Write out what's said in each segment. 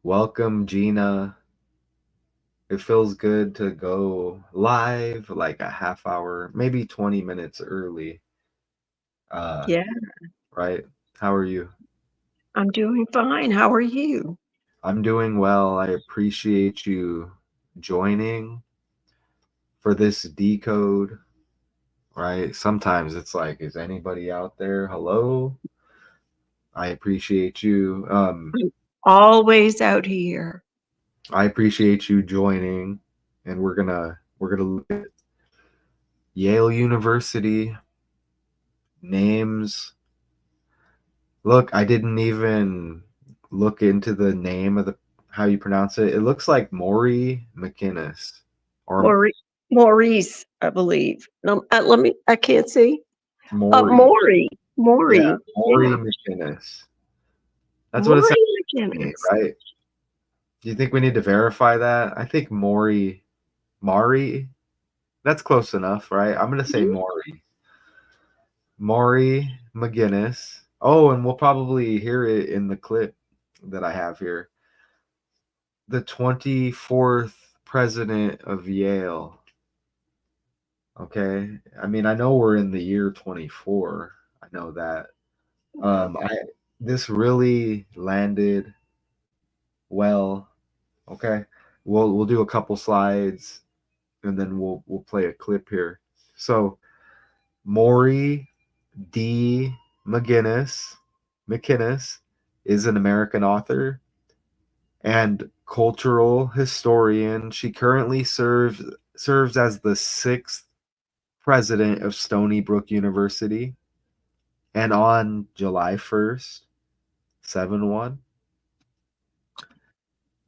Welcome, Gina. It feels good to go live like a half hour, maybe 20 minutes early. Uh, Yeah, right? How are you? I'm doing fine. How are you? I'm doing well. I appreciate you joining for this decode, right? Sometimes it's like, is anybody out there? Hello? I appreciate you. I'm always out here. I appreciate you joining, and we're gonna look at Yale University names. Look, I didn't even look into the name of the how you pronounce it. It looks like Maurie McInnis or Maurice, Maurice, I believe. No, I can't see. Maury. Maury, Yeah, Maury. Maury Yeah, McInnis. That's what it says Maury to me, McInnis. right? Do you think we need to verify that? I think Maury. That's close enough, right? I'm gonna say Mhm. Maury McGinnis. Oh, and we'll probably hear it in the clip that I have here. The 24th president of Yale. Okay. I mean, I know we're in the year 24. I know that. I this really landed well. Okay. We'll do a couple slides and then we'll play a clip here. So Maury D. McInnis is an American author and cultural historian. She currently serves as the sixth president of Stony Brook University. And on July 1st, 7-1,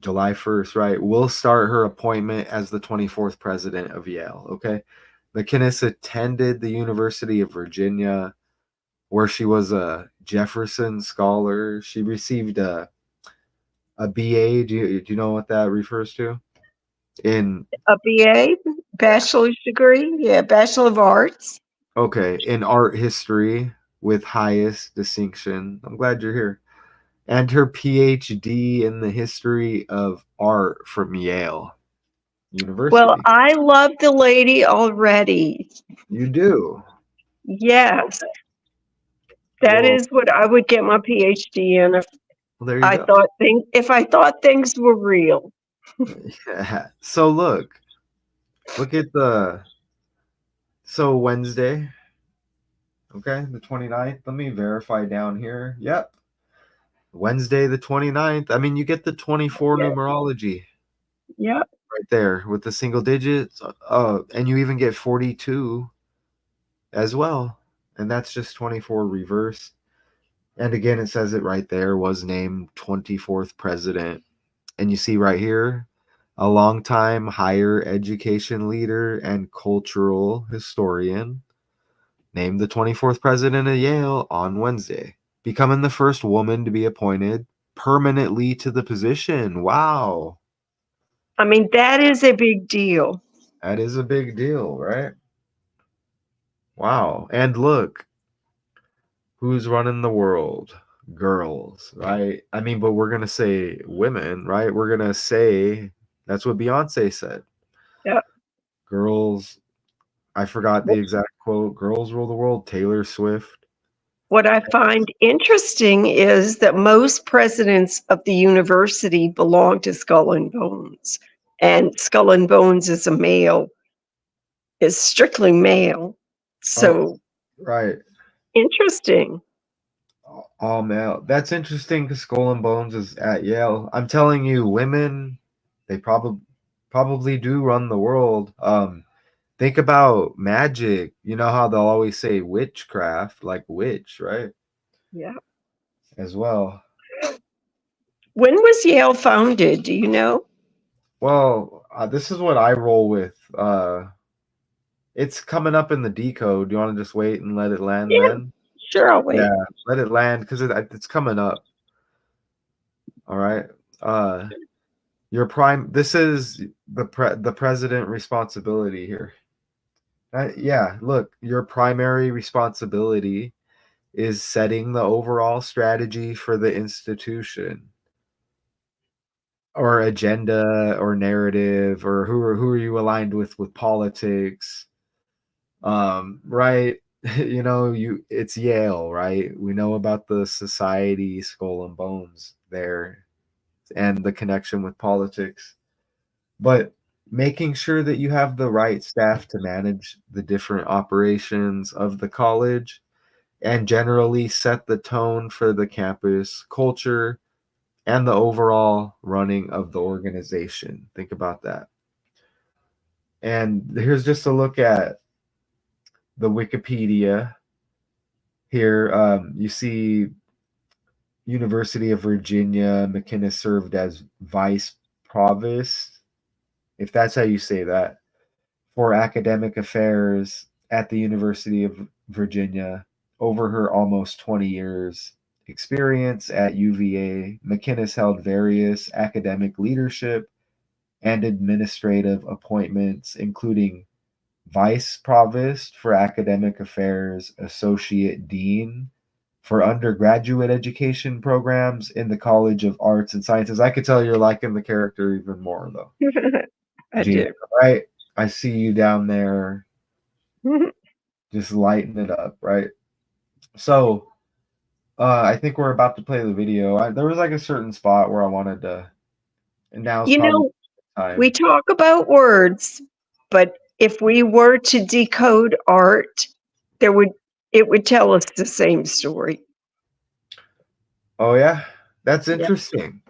July 1st, right, will start her appointment as the 24th president of Yale. Okay. McInnes attended the University of Virginia, where she was a Jefferson Scholar. She received a BA. Do you know what that refers to? In A BA, bachelor's degree. Yeah, Bachelor of Arts. Okay, in art history with highest distinction. I'm glad you're here. And her PhD in the history of art from Yale Well, University. I love the lady already. You do. Yes, that Well, is what I would get my PhD in there you go. if I thought things were real. Yeah. So look at Wednesday, okay, the 29th. Let me verify down here. Yep. Wednesday the 29th. I mean, you get the 24 Yeah, numerology yeah. right there with the single digits. And you even get 42 as well. And that's just 24 reversed. And again, it says it right there, was named 24th president. And you see right here, a longtime higher education leader and cultural historian, named the 24th president of Yale on Wednesday, becoming the first woman to be appointed permanently to the position. Wow. I mean, that is a big deal. That is a big deal, right? Wow. And look, who's running the world? Girls, right? I mean, but we're gonna say women, right? We're gonna say that's what Beyonce said. Yeah. Girls, I forgot the exact quote. Girls rule the world. Taylor Swift. What I find interesting is that most presidents of the university belong to Skull and Bones, and Skull and Bones is strictly male. Oh, So right. interesting. All male. That's interesting because Skull and Bones is at Yale. I'm telling you, women, they probably do run the world. Think about magic. You know how they'll always say witchcraft, like witch, right? Yeah. As well. When was Yale founded? Do you know? Well, this is what I roll with. It's coming up in the decode. Do you want to just wait and let it land Yeah, then? sure, I'll Yeah, wait. let it land because it's coming up. All right. Uh, your prime. This is the president responsibility here. Yeah. Look, your primary responsibility is setting the overall strategy for the institution. or agenda or narrative, or who are you aligned with politics, right? It's Yale, right? We know about the society skull and bones there and the connection with politics, but making sure that you have the right staff to manage the different operations of the college and generally set the tone for the campus culture and the overall running of the organization. Think about that. And here's just a look at the Wikipedia here. You see University of Virginia, McInnis served as vice provost, if that's how you say that, for academic affairs at the University of Virginia over her almost 20 years experience at UVA. McInnis held various academic leadership and administrative appointments, including vice provost for academic affairs, associate dean for undergraduate education programs in the College of Arts and Sciences. I could tell you're liking the character even more, though. I Gina, do. right? I see you down there just lighting it up, right? So, I think we're about to play the video. There was like a certain spot where I wanted to, and now's You probably know, the we time. talk about words, but if we were to decode art, there would it would tell us the same story. Oh yeah, that's Yeah. interesting.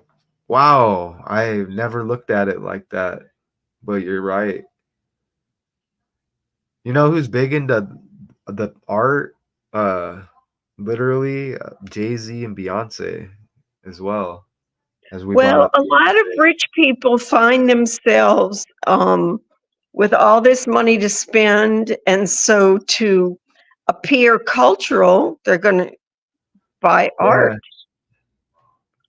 Wow, I never looked at it like that, but you're right. You know who's big into the art? Uh, Literally, Jay-Z and Beyonce as well, as we brought Well, up. a lot of rich people find themselves with all this money to spend, and so to appear cultural, they're going to buy art.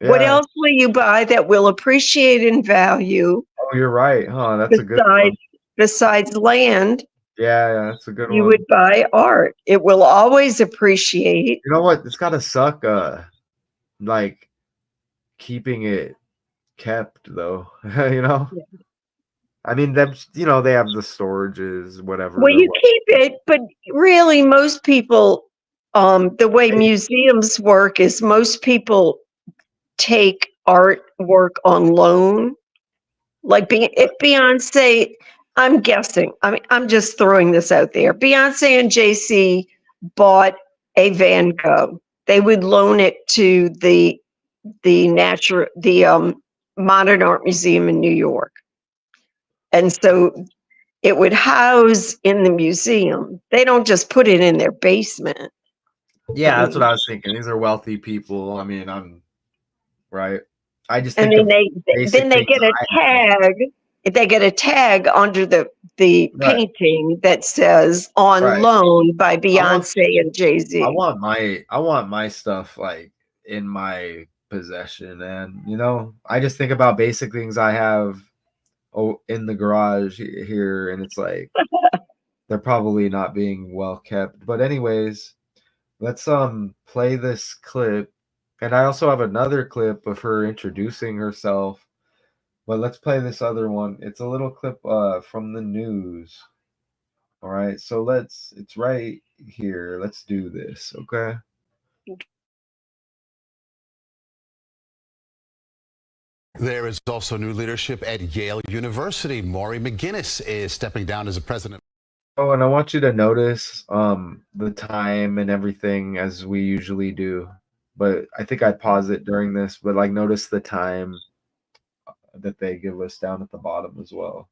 Yeah, What yeah. else will you buy that will appreciate in value Oh, you're right, huh? That's a good one. besides besides land? Yeah, yeah, that's a good You would one. buy art. It will always appreciate. You know what? It's gotta suck, like keeping it kept though. You know? I mean, they have the storages, whatever Well, they're you keep it, but really, most people, the way museums work is most people take artwork on loan. Like if Beyonce, I'm guessing, I'm just throwing this out there. Beyonce and JC bought a Van Gogh. They would loan it to the Modern Art Museum in New York. And so it would house in the museum. They don't just put it in their basement. Yeah, that's what I was thinking. These are wealthy people. I mean, I'm right. I just And think then of then basic they things get a I have. tag. They get a tag under the Right, painting that says "On right. Loan" by I want Beyonce and Jay Z. I want my stuff like in my possession, and I just think about basic things I have in the garage here, and it's like they're probably not being well kept. But anyways, let's play this clip. And I also have another clip of her introducing herself. But let's play this other one. It's a little clip from the news. All right. So it's right here. Let's do this, okay? There is also new leadership at Yale University. Maurie McInnis is stepping down as a president. Oh, and I want you to notice the time and everything as we usually do. But I think I pause it during this, but like notice the time that they give us down at the bottom as well.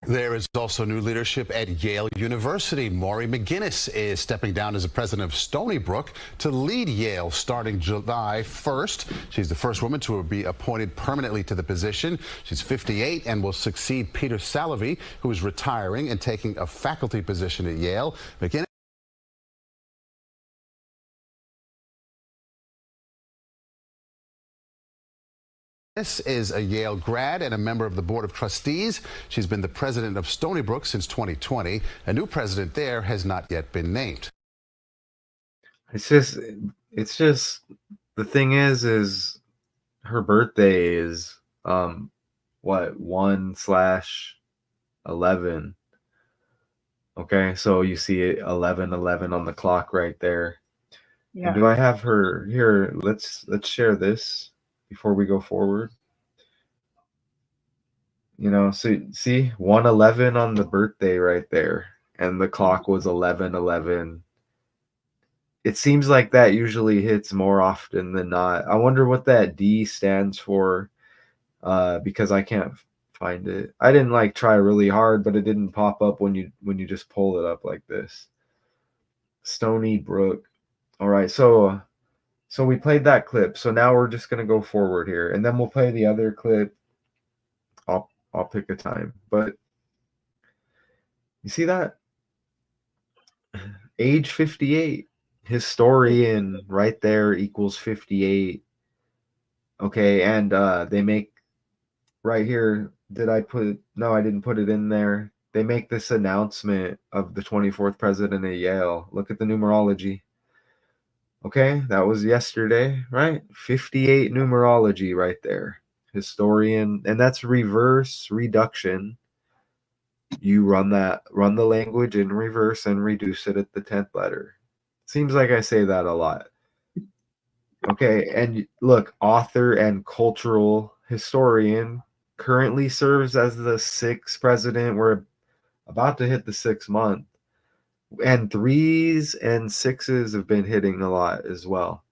There is also new leadership at Yale University. Maurie McInnis is stepping down as a president of Stony Brook to lead Yale starting July 1st. She's the first woman to be appointed permanently to the position. She's 58 and will succeed Peter Salovey, who is retiring and taking a faculty position at Yale. McInnis is a Yale grad and a member of the Board of Trustees. She's been the president of Stony Brook since 2020. A new president there has not yet been named. It's just the thing is her birthday is what 1/11. Okay, so you see it 11/11 on the clock right there. Yeah. And do I have her here? Let's share this before we go forward. You know, so see 1/11 on the birthday right there, and the clock was 11/11. It seems like that usually hits more often than not. I wonder what that D stands for, because I can't find it. I didn't like try really hard, but it didn't pop up when you just pull it up like this. Stony Brook. All right, so we played that clip. So now we're just gonna go forward here, and then we'll play the other clip. I'll pick a time, but you see that age 58, historian right there equals 58. Okay, and they make right here. Did I put? No, I didn't put it in there. They make this announcement of the 24th president of Yale. Look at the numerology. Okay, that was yesterday, right? 58 numerology right there. Historian, and that's reverse reduction. You run the language in reverse and reduce it at the 10th letter. Seems like I say that a lot. Okay, and look, author and cultural historian, currently serves as the 6th president. We're about to hit the 6th month. And 3s and 6s have been hitting a lot as well.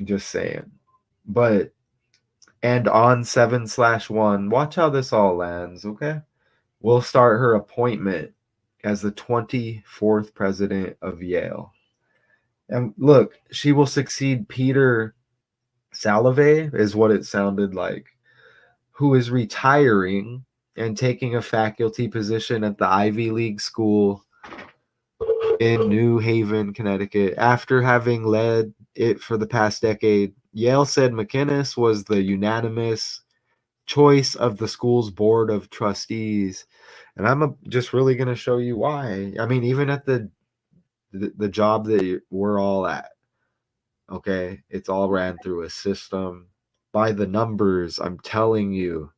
Just saying. But and on 7/1, watch how this all lands, okay? We'll start her appointment as the 24th president of Yale. And look, she will succeed Peter Salovey, is what it sounded like, who is retiring and taking a faculty position at the Ivy League school in New Haven, Connecticut, after having led it for the past decade. Yale said McInnis was the unanimous choice of the school's board of trustees. And I'm just really going to show you why. I mean, even at the job that we're all at, okay, it's all ran through a system by the numbers. I'm telling you,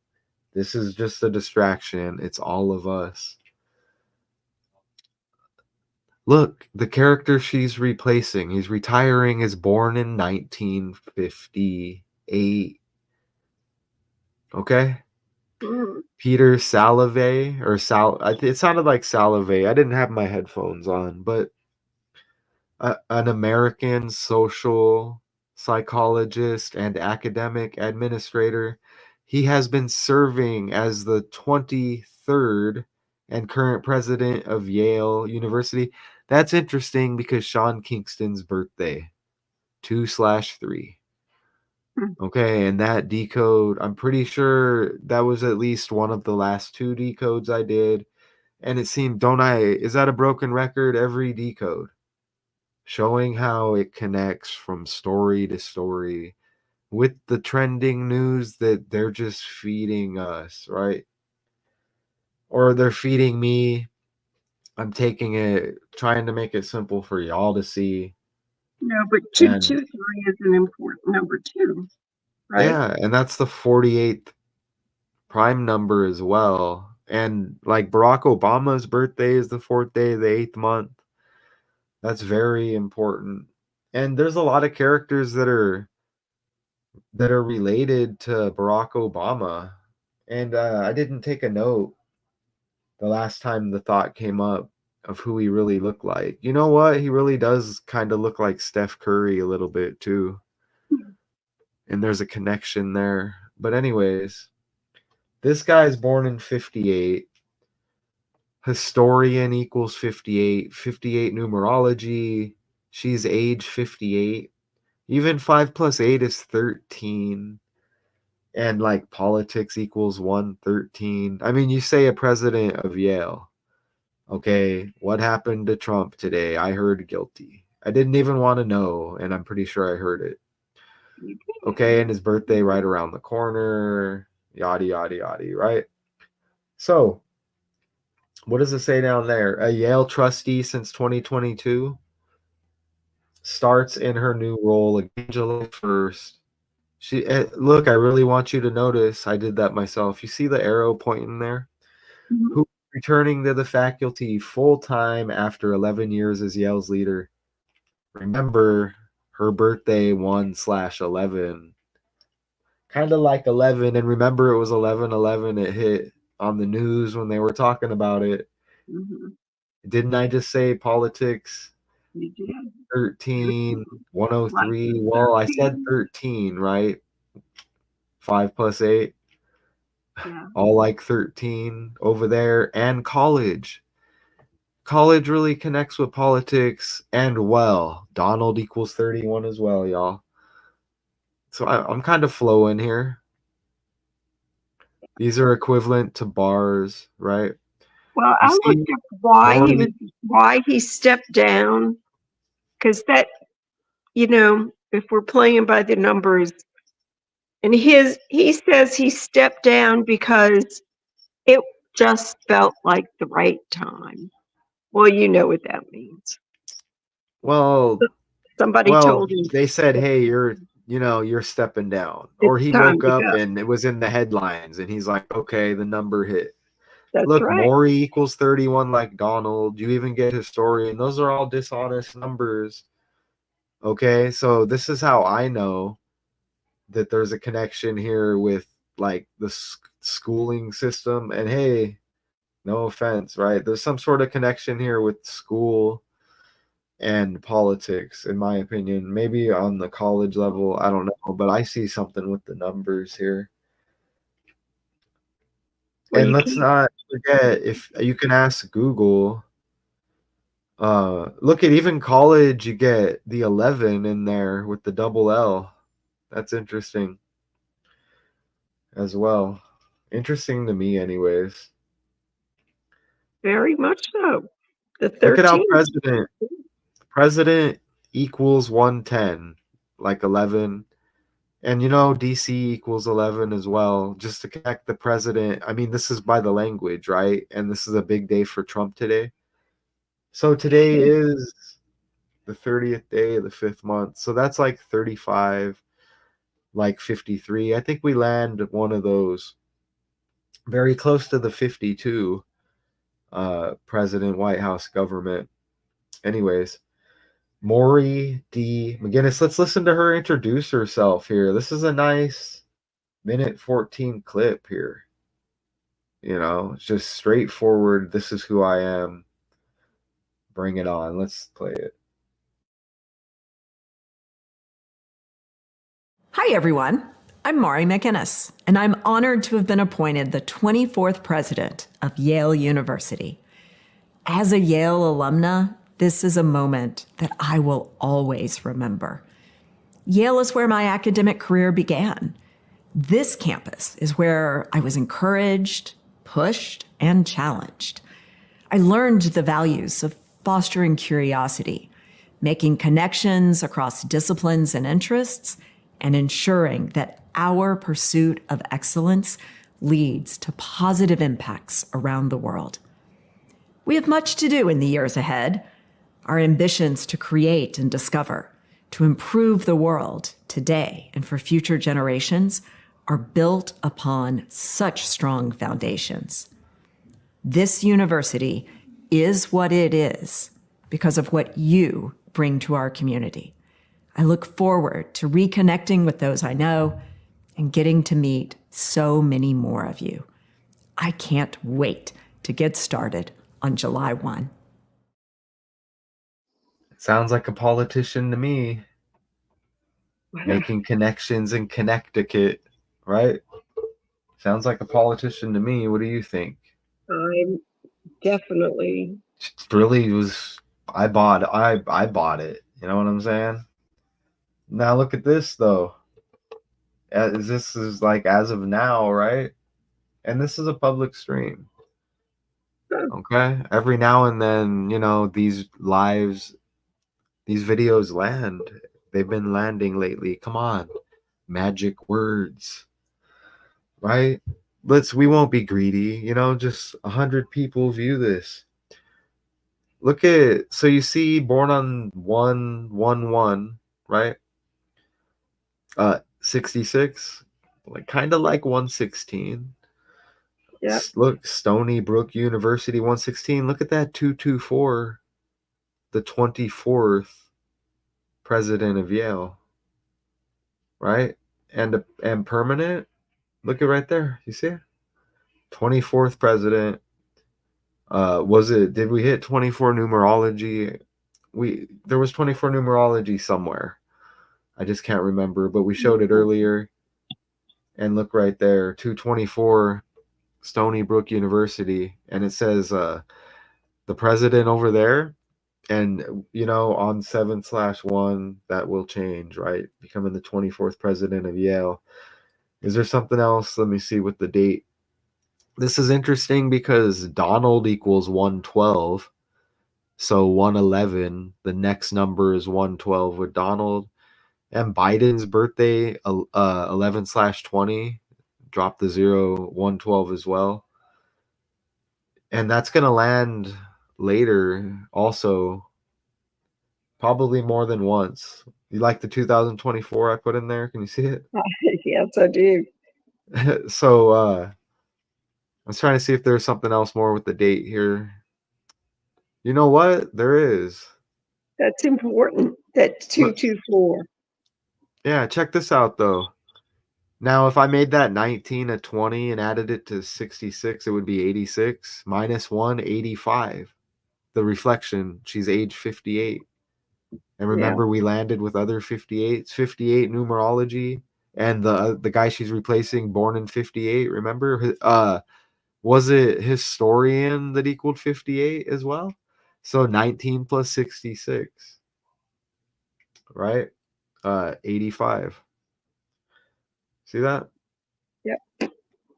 this is just a distraction. It's all of us. Look, the character she's replacing, he's retiring, is born in 1958. Okay? Peter Salovey, or it sounded like Salovey. I didn't have my headphones on, but an American social psychologist and academic administrator. He has been serving as the 23rd and current president of Yale University. That's interesting because Sean Kingston's birthday, 2/3. Okay, and that decode, I'm pretty sure that was at least one of the last 2 decodes I did. And it seemed, is that a broken record? Every decode, showing how it connects from story to story with the trending news that they're just feeding us, right? Or they're feeding me. I'm taking it, trying to make it simple for y'all to see. No, but 223 is an important number too, right? Yeah, and that's the 48th prime number as well. And like Barack Obama's birthday is the 4th day of the 8th month. That's very important. And there's a lot of characters that are related to Barack Obama. And I didn't take a note the last time the thought came up of who he really looked like. You know what? He really does kind of look like Steph Curry a little bit too. And there's a connection there. But anyways, this guy's born in 58. Historian equals 58. 58 numerology. She's age 58. Even 5 plus 8 is 13. And like politics equals 113. I mean, you say a president of Yale. Okay, what happened to Trump today? I heard guilty. I didn't even want to know, and I'm pretty sure I heard it. Okay, and his birthday right around the corner. Yada, yada, yada, right? So, what does it say down there? A Yale trustee since 2022? starts in her new role again July 1st. Look, I really want you to notice. I did that myself. You see the arrow pointing there? Mhm. Who returning to the faculty full time after 11 years as Yale's leader. Remember, her birthday 1/11. Kind of like 11, and remember it was 11/11. It hit on the news when they were talking about it. Mhm. Didn't I just say politics? You did. 13, Right. 103. Well, I said 13. 13, right? 5 plus 8. Yeah. All like 13 over there. And college. College really connects with politics. And well, Donald equals 31 as well, y'all. So I'm kind of flowing here. These are equivalent to bars, right? Well, You I see, looked up Maury, why he stepped down, because that, if we're playing by the numbers, and he says he stepped down because it just felt like the right time. Well, you know what that means. well, Somebody well, told him they said, hey, you're stepping down. Or it's he time woke to up go. and it was in the headlines and he's like, okay, the number hit. That's Look, right. Maury equals 31 like Donald. You even get historian. Those are all dishonest numbers. Okay, so this is how I know that there's a connection here with like the schooling system. And hey, no offense, right? There's some sort of connection here with school and politics, in my opinion. Maybe on the college level, I don't know, but I see something with the numbers here. Well, And you let's can't. not forget, if you can ask Google, look at even college, you get the 11 in there with the double L. That's interesting as well. Interesting to me, anyways. Very much so. The Look at how 13. president equals 110, like 11. And DC equals 11 as well, just to connect the president. I mean, this is by the language, right? And this is a big day for Trump today. So today is the 30th day of the 5th month. So that's like 35, like 53. I think we land one of those very close to the 52 president, White House government. Anyways, Maury D. McGinnis, let's listen to her introduce herself here. This is a nice minute 14 clip here. It's just straightforward. This is who I am. Bring it on. Let's play it. Hi, everyone. I'm Maurie McInnis, and I'm honored to have been appointed the 24th president of Yale University. As a Yale alumna, this is a moment that I will always remember. Yale is where my academic career began. This campus is where I was encouraged, pushed, and challenged. I learned the values of fostering curiosity, making connections across disciplines and interests, and ensuring that our pursuit of excellence leads to positive impacts around the world. We have much to do in the years ahead. Our ambitions to create and discover, to improve the world today and for future generations are built upon such strong foundations. This university is what it is because of what you bring to our community. I look forward to reconnecting with those I know and getting to meet so many more of you. I can't wait to get started on July 1. Sounds like a politician to me, making connections in Connecticut, right? Sounds like a politician to me. What do you think? I'm definitely. It really was. I bought it. You know what I'm saying? Now look at this though. This is like as of now, right? And this is a public stream. Okay. Every now and then, these videos land. They've been landing lately. Come on. Magic words, right? We won't be greedy, just 100 people view this. Look at, so you see born on 111, right? 66, like kind of like 116. Yep. Look, Stony Brook University 116. Look at that 224, the 24th president of Yale, right? And permanent. Look at right there. You see it? 24th president. Did we hit 24 numerology? There was 24 numerology somewhere. I just can't remember, but we showed it earlier. And look right there, 224 Stony Brook University, and it says the president over there, and on 7/1 that will change, right? Becoming the 24th president of Yale. Is there something else? Let me see with the date. This is interesting because Donald equals 112. So 111, the next number is 112 with Donald. And Biden's birthday, 11/20, drop the 0, 112 as well. And that's going to land later also, probably more than once. You like the 2024 I put in there? Can you see it? Yes, I do. So I was trying to see if there's something else more with the date here. You know what? There is. That's important. That's 224. Yeah, check this out though. Now, if I made that 19 a 20 and added it to 66, it would be 86 minus 1, 85. The reflection, she's age 58. And remember, we landed with other 58s, 58 numerology, and the guy she's replacing, born in 58. Remember, was it historian that equaled 58 as well? So 19 plus 66, right? 85. See that? Yep.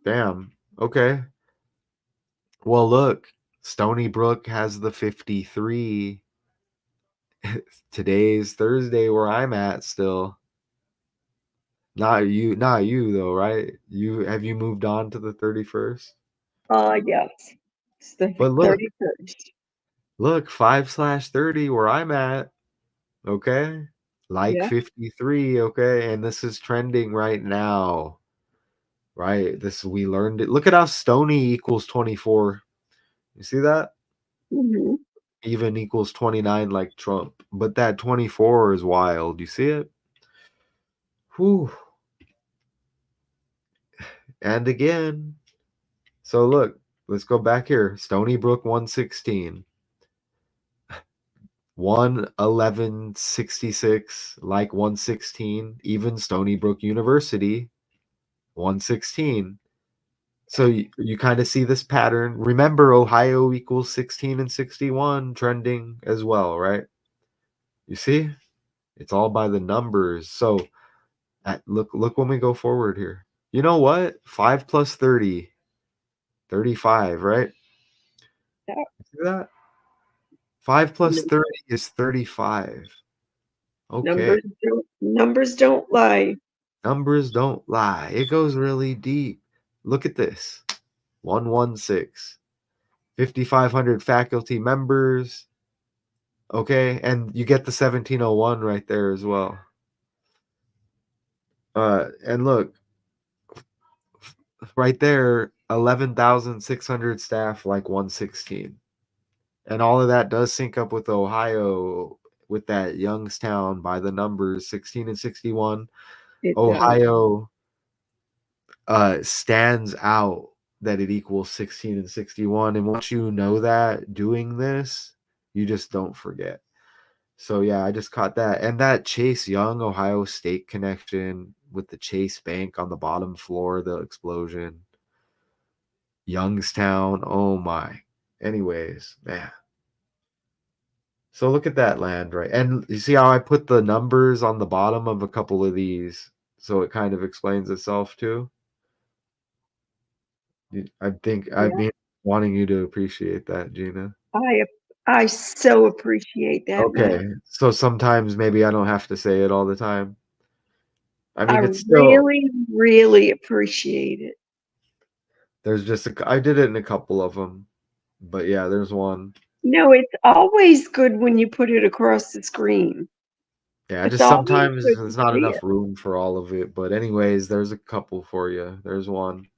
Damn. Okay. Well, look, Stony Brook has the 53. Today's Thursday where I'm at still. Not you though, right? Have you moved on to the 31st? Yes. It's the But 31st. look, 5/30 where I'm at. Okay. Like Yeah. 53, okay, and this is trending right now. Right? We learned it. Look at how Stony equals 24. You see that? Hmm. Even equals 29 like Trump. But that 24 is wild. You see it? Whew. And again. So look, let's go back here. Stony Brook 116. 11166 like 116. Even Stony Brook University 116. So you kind of see this pattern. Remember, Ohio equals 16 and 61 trending as well, right? You see? It's all by the numbers. So look when we go forward here. You know what? 5 plus 30, 35, right? Yeah. See that? 5 plus 30 is 35. Okay. Numbers don't lie. Numbers don't lie. It goes really deep. Look at this. 116. 5,500 faculty members. Okay, and you get the 1701 right there as well. And look, right there, 11,600 staff like 116. And all of that does sync up with Ohio, with that Youngstown by the numbers 16 and 61. Ohio stands out that it equals 16 and 61. And once you know that doing this, you just don't forget. So yeah, I just caught that. And that Chase Young Ohio State connection with the Chase Bank on the bottom floor, the explosion. Youngstown, oh my. Anyways, man. So look at that land, right? And you see how I put the numbers on the bottom of a couple of these, so it kind of explains itself too. I think I've been wanting you to appreciate that, Gina. I so appreciate that, Okay, Matt. so sometimes maybe I don't have to say it all the time. I mean, I it's still, really appreciate it. there's just I did it in a couple of them, but yeah, there's one. No, it's always good when you put it across the screen. Yeah, It's just always sometimes good to there's not see enough it. room for all of it. But anyways, there's a couple for you. There's one.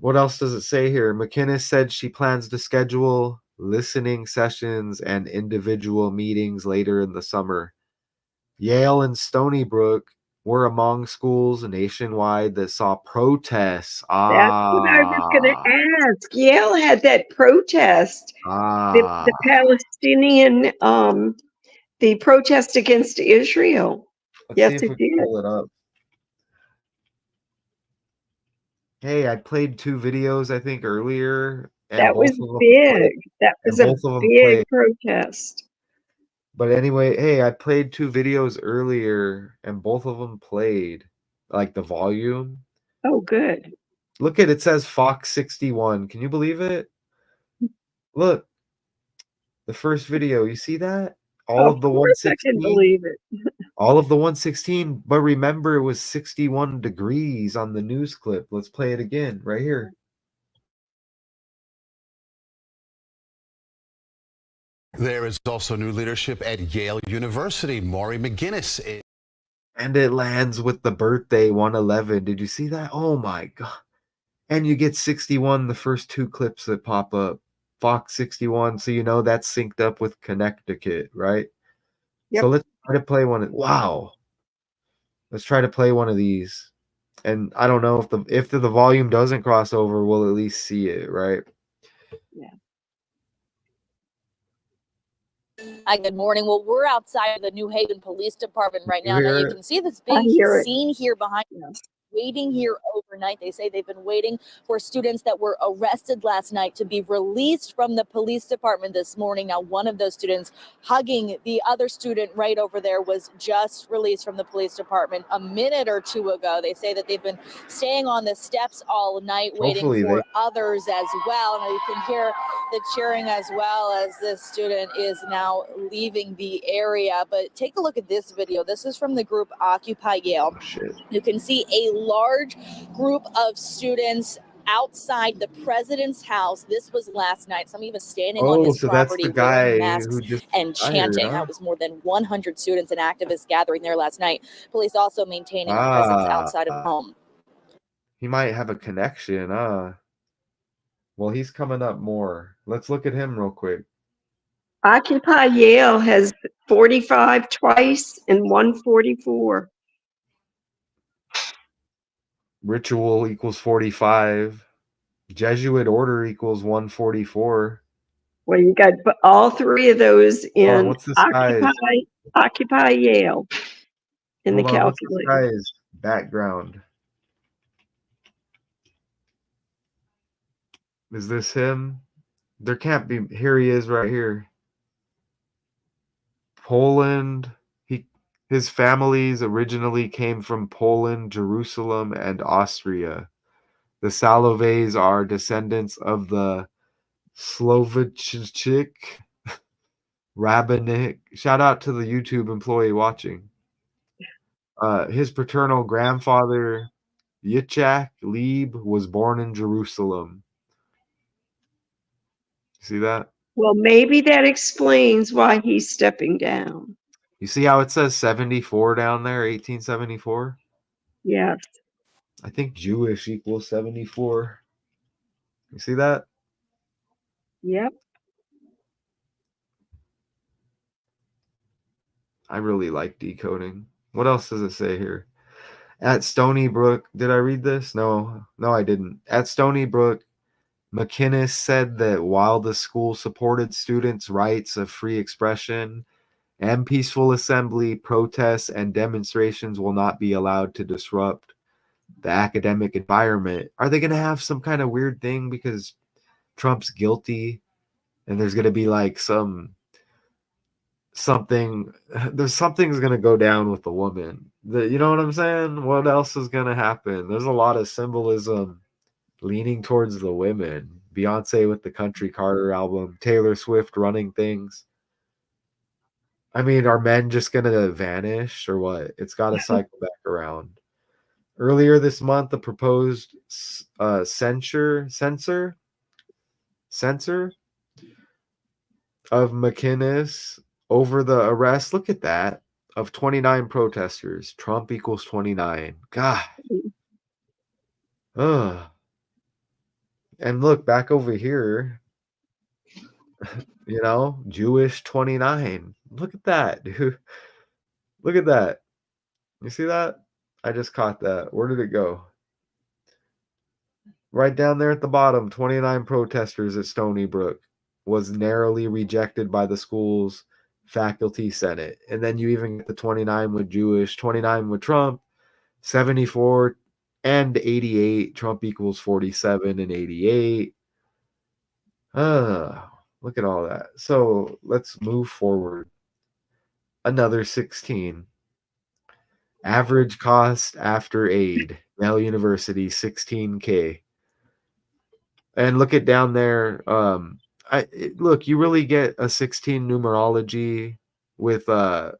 What else does it say here? McInnis said she plans to schedule listening sessions and individual meetings later in the summer. Yale and Stony Brook were among schools nationwide that saw protests. That's what I was gonna Ah, ask. Yale had that protest, the ah. Palestinian, the protest against Israel. Let's see Yes, if it we can did. pull it up. Hey, I played two videos I think earlier, and That both was of them big. played. That And was a both of them big played. protest. But anyway, hey, I played two videos earlier, and both of them played. Like the volume. Oh, good. Look at it says Fox 61. Can you believe it? Look, the first video. You see that? All Of of the course I can 116. believe it. All of the 116, but remember it was 61 degrees on the news clip. Let's play it again right here. There is also new leadership at Yale University. Maurie McInnis is. And it lands with the birthday 111. Did you see that? Oh my God. And you get 61 the first two clips that pop up. Fox 61. So you know that's synced up with Connecticut, right? So Yep. let's try to play one. Wow. Let's try to play one of these. And I don't know if the volume doesn't cross over, we'll at least see it, right? Yeah. Hi, good morning. Well, we're outside of the New Haven Police Department right You now. Now hear you it? can see this I big hear it. scene here behind, Yes. waiting here overnight. They say they've been waiting for students that were arrested last night to be released from the police department this morning. Now, one of those students hugging the other student right over there was just released from the police department a minute or two ago. They say that they've been staying on the steps all night waiting Hopefully they for others as well. And you can hear the cheering as well as this student is now leaving the area. But take a look at this video. This is from the group Occupy Yale. oh, shit. You can see a large group of students outside the president's house. This was last night. Some even standing on Oh, his so that's the property wearing guy masks who just and fired, chanting. huh? That was more than 100 students and activists gathering there last night. Police also maintaining a presence Ah, outside of home. he might have a connection, well, he's coming up more. Let's look at him real quick. Occupy Yale has 45 twice and 144. Ritual equals 45. Jesuit order equals 144. Well, you got all three of those Hold on, in what's this guy's? Occupy Yale in the Hold on, what's this calculator. guy's background? Is this him? There can't be. Here he is right here. Poland. His families originally came from Poland, Jerusalem, and Austria. The Saloves are descendants of the Slovakic rabbinic. Shout out to the YouTube employee watching. His paternal grandfather, Yitzhak Lieb, was born in Jerusalem. See that? Well, maybe that explains why he's stepping down. You see how it says 74 down there, 1874? Yes. I think Jewish equals 74. You see that? Yep. I really like decoding. What else does it say here? At Stony Brook, did I read this? No, I didn't. At Stony Brook, McInnis said that while the school supported students' rights of free expression and peaceful assembly, protests and demonstrations will not be allowed to disrupt the academic environment. Are they going to have some kind of weird thing because Trump's guilty and there's going to be like something's going to go down with the woman? You know what I'm saying? What else is going to happen? There's a lot of symbolism leaning towards the women. Beyonce with the Country Carter album, Taylor Swift running things. I mean, are men just going to vanish or what? It's got to cycle back around. Earlier this month, the proposed censor of McInnis over the arrest. Look at that. Of 29 protesters. Trump equals 29. God. Ugh. And look back over here, Jewish 29. Look at that, dude. Look at that. You see that? I just caught that. Where did it go? Right down there at the bottom, 29 protesters at Stony Brook was narrowly rejected by the school's faculty senate. And then you even get the 29 with Jewish, 29 with Trump, 74 and 88. Trump equals 47 and 88. Look at all that. So let's move forward. Another 16. Average cost after aid. Yale University, 16K. And look at down there. Look, you really get a 16 numerology with the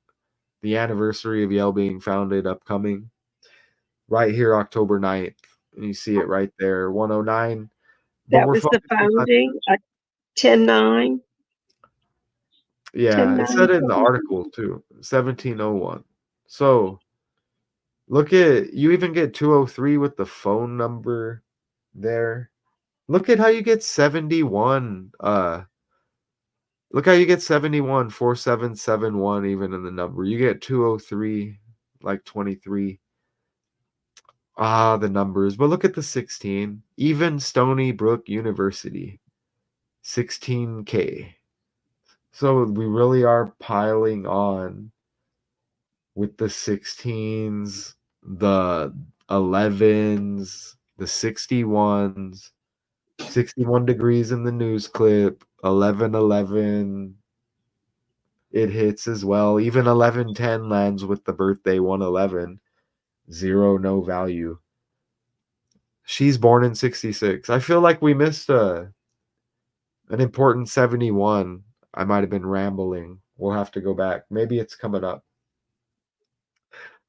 anniversary of Yale being founded upcoming. Right here, October 9th. And you see it right there, 109. But That we're was the focusing on, founding, 10-9, yeah, it 10-9, said it in the article too, 1701. So look at, you even get 203 with the phone number there. Look at how you get 71. Look how you get 71, 4771 even in the number. You get 203, like 23. The numbers. But look at the 16. Even Stony Brook University, 16K. So we really are piling on with the 16s, the 11s, the 61s, 61 degrees in the news clip, 1111. It hits as well. Even 1110 lands with the birthday 111. 0, no value. She's born in 66. I feel like we missed an important 71. I might have been rambling. We'll have to go back. Maybe it's coming up.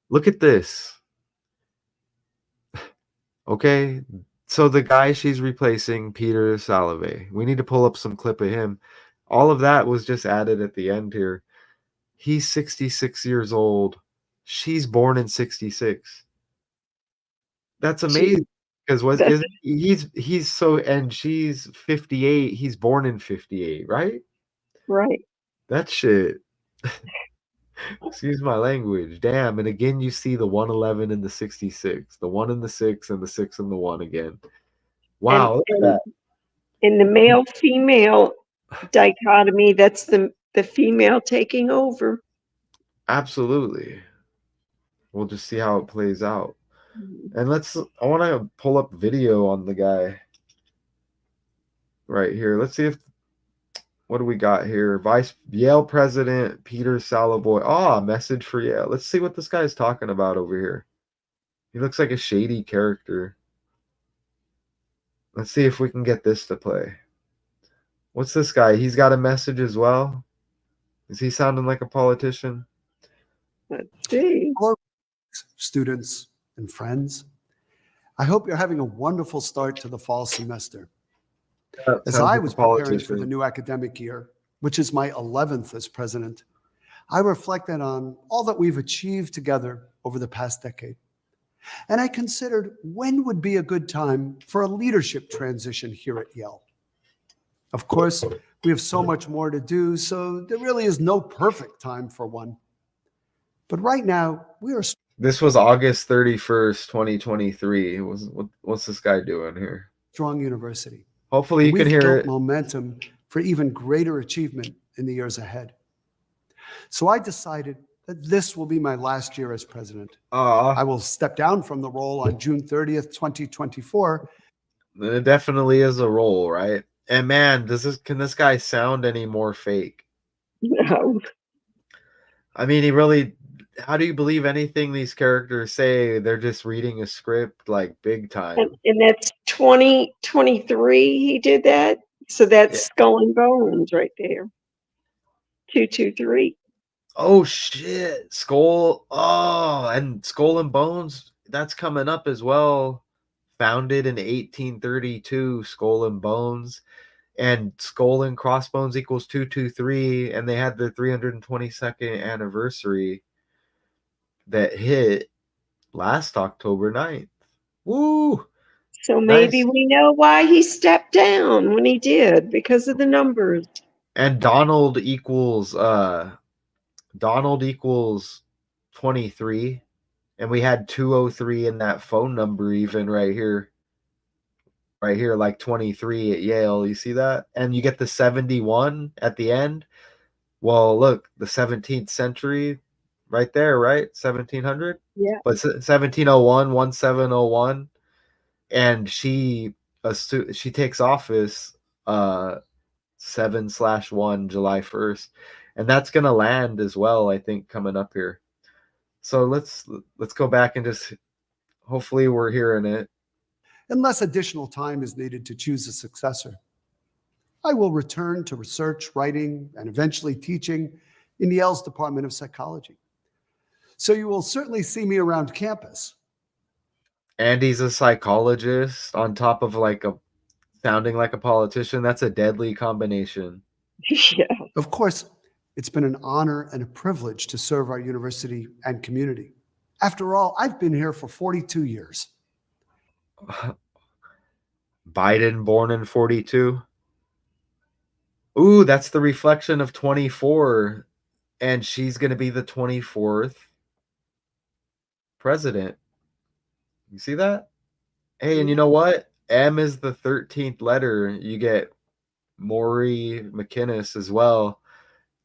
Look at this. Okay. So the guy she's replacing, Peter Salave. We need to pull up some clip of him. All of that was just added at the end here. He's 66 years old. She's born in 66. That's amazing. Because that's he's so, and she's 58. He's born in 58, right? right. That shit. Excuse my language. Damn. And again, you see the 111 and the 66, the 1 and the 6, and the 6 and the 1 again. And, Wow. Look at and that. in the male-female dichotomy, that's the female taking over. Absolutely. We'll just see how it plays out. And I want to pull up video on the guy right here. Let's see what do we got here? Yale President Peter Salovey. Message for Yale. Let's see what this guy's talking about over here. He looks like a shady character. Let's see if we can get this to play. What's this guy? He's got a message as well. Is he sounding like a politician? Let's see. Hello, students and friends. I hope you're having a wonderful start to the fall semester. As I was preparing for the new academic year, which is my 11th as president, I reflected on all that we've achieved together over the past decade. And I considered when would be a good time for a leadership transition here at Yale. Of course, we have so much more to do, so there really is no perfect time for one. But right now, we are. This was August 31st, 2023. What's this guy doing here? Strong university. Hopefully you can hear it. Momentum for even greater achievement in the years ahead. So I decided that this will be my last year as president. I will step down from the role on June 30th, 2024. It definitely is a role, right? And man, can this guy sound any more fake? No. I mean, how do you believe anything these characters say? They're just reading a script like big time. And that's 2023 he did that. So that's Skull and Bones right there. 223. Oh shit. Skull. Oh, and Skull and Bones, that's coming up as well. Founded in 1832, Skull and Bones. and skull and crossbones equals 223, and they had their 322nd anniversary that hit last October 9th. Woo! So maybe Nice. we know why he stepped down when he did, because of the numbers. And Donald equals 23, and we had 203 in that phone number even right here, like 23 at Yale. You see that? And you get the 71 at the end. Well, look, the 17th century right there, right? 1700? Yeah. But 1701, 1701, and she takes office 7/1 July 1st, and that's gonna land as well, I think, coming up here. So let's go back and just hopefully we're hearing it. Unless additional time is needed to choose a successor, I will return to research, writing, and eventually teaching in Yale's Department of Psychology. So you will certainly see me around campus. And he's a psychologist on top of sounding like a politician. That's a deadly combination. Yeah. Of course, it's been an honor and a privilege to serve our university and community. After all, I've been here for 42 years. Biden born in 42. Ooh, that's the reflection of 24. And she's going to be the 24th president. You see that? Hey, and you know what? M is the 13th letter. You get Maurie McInnis as well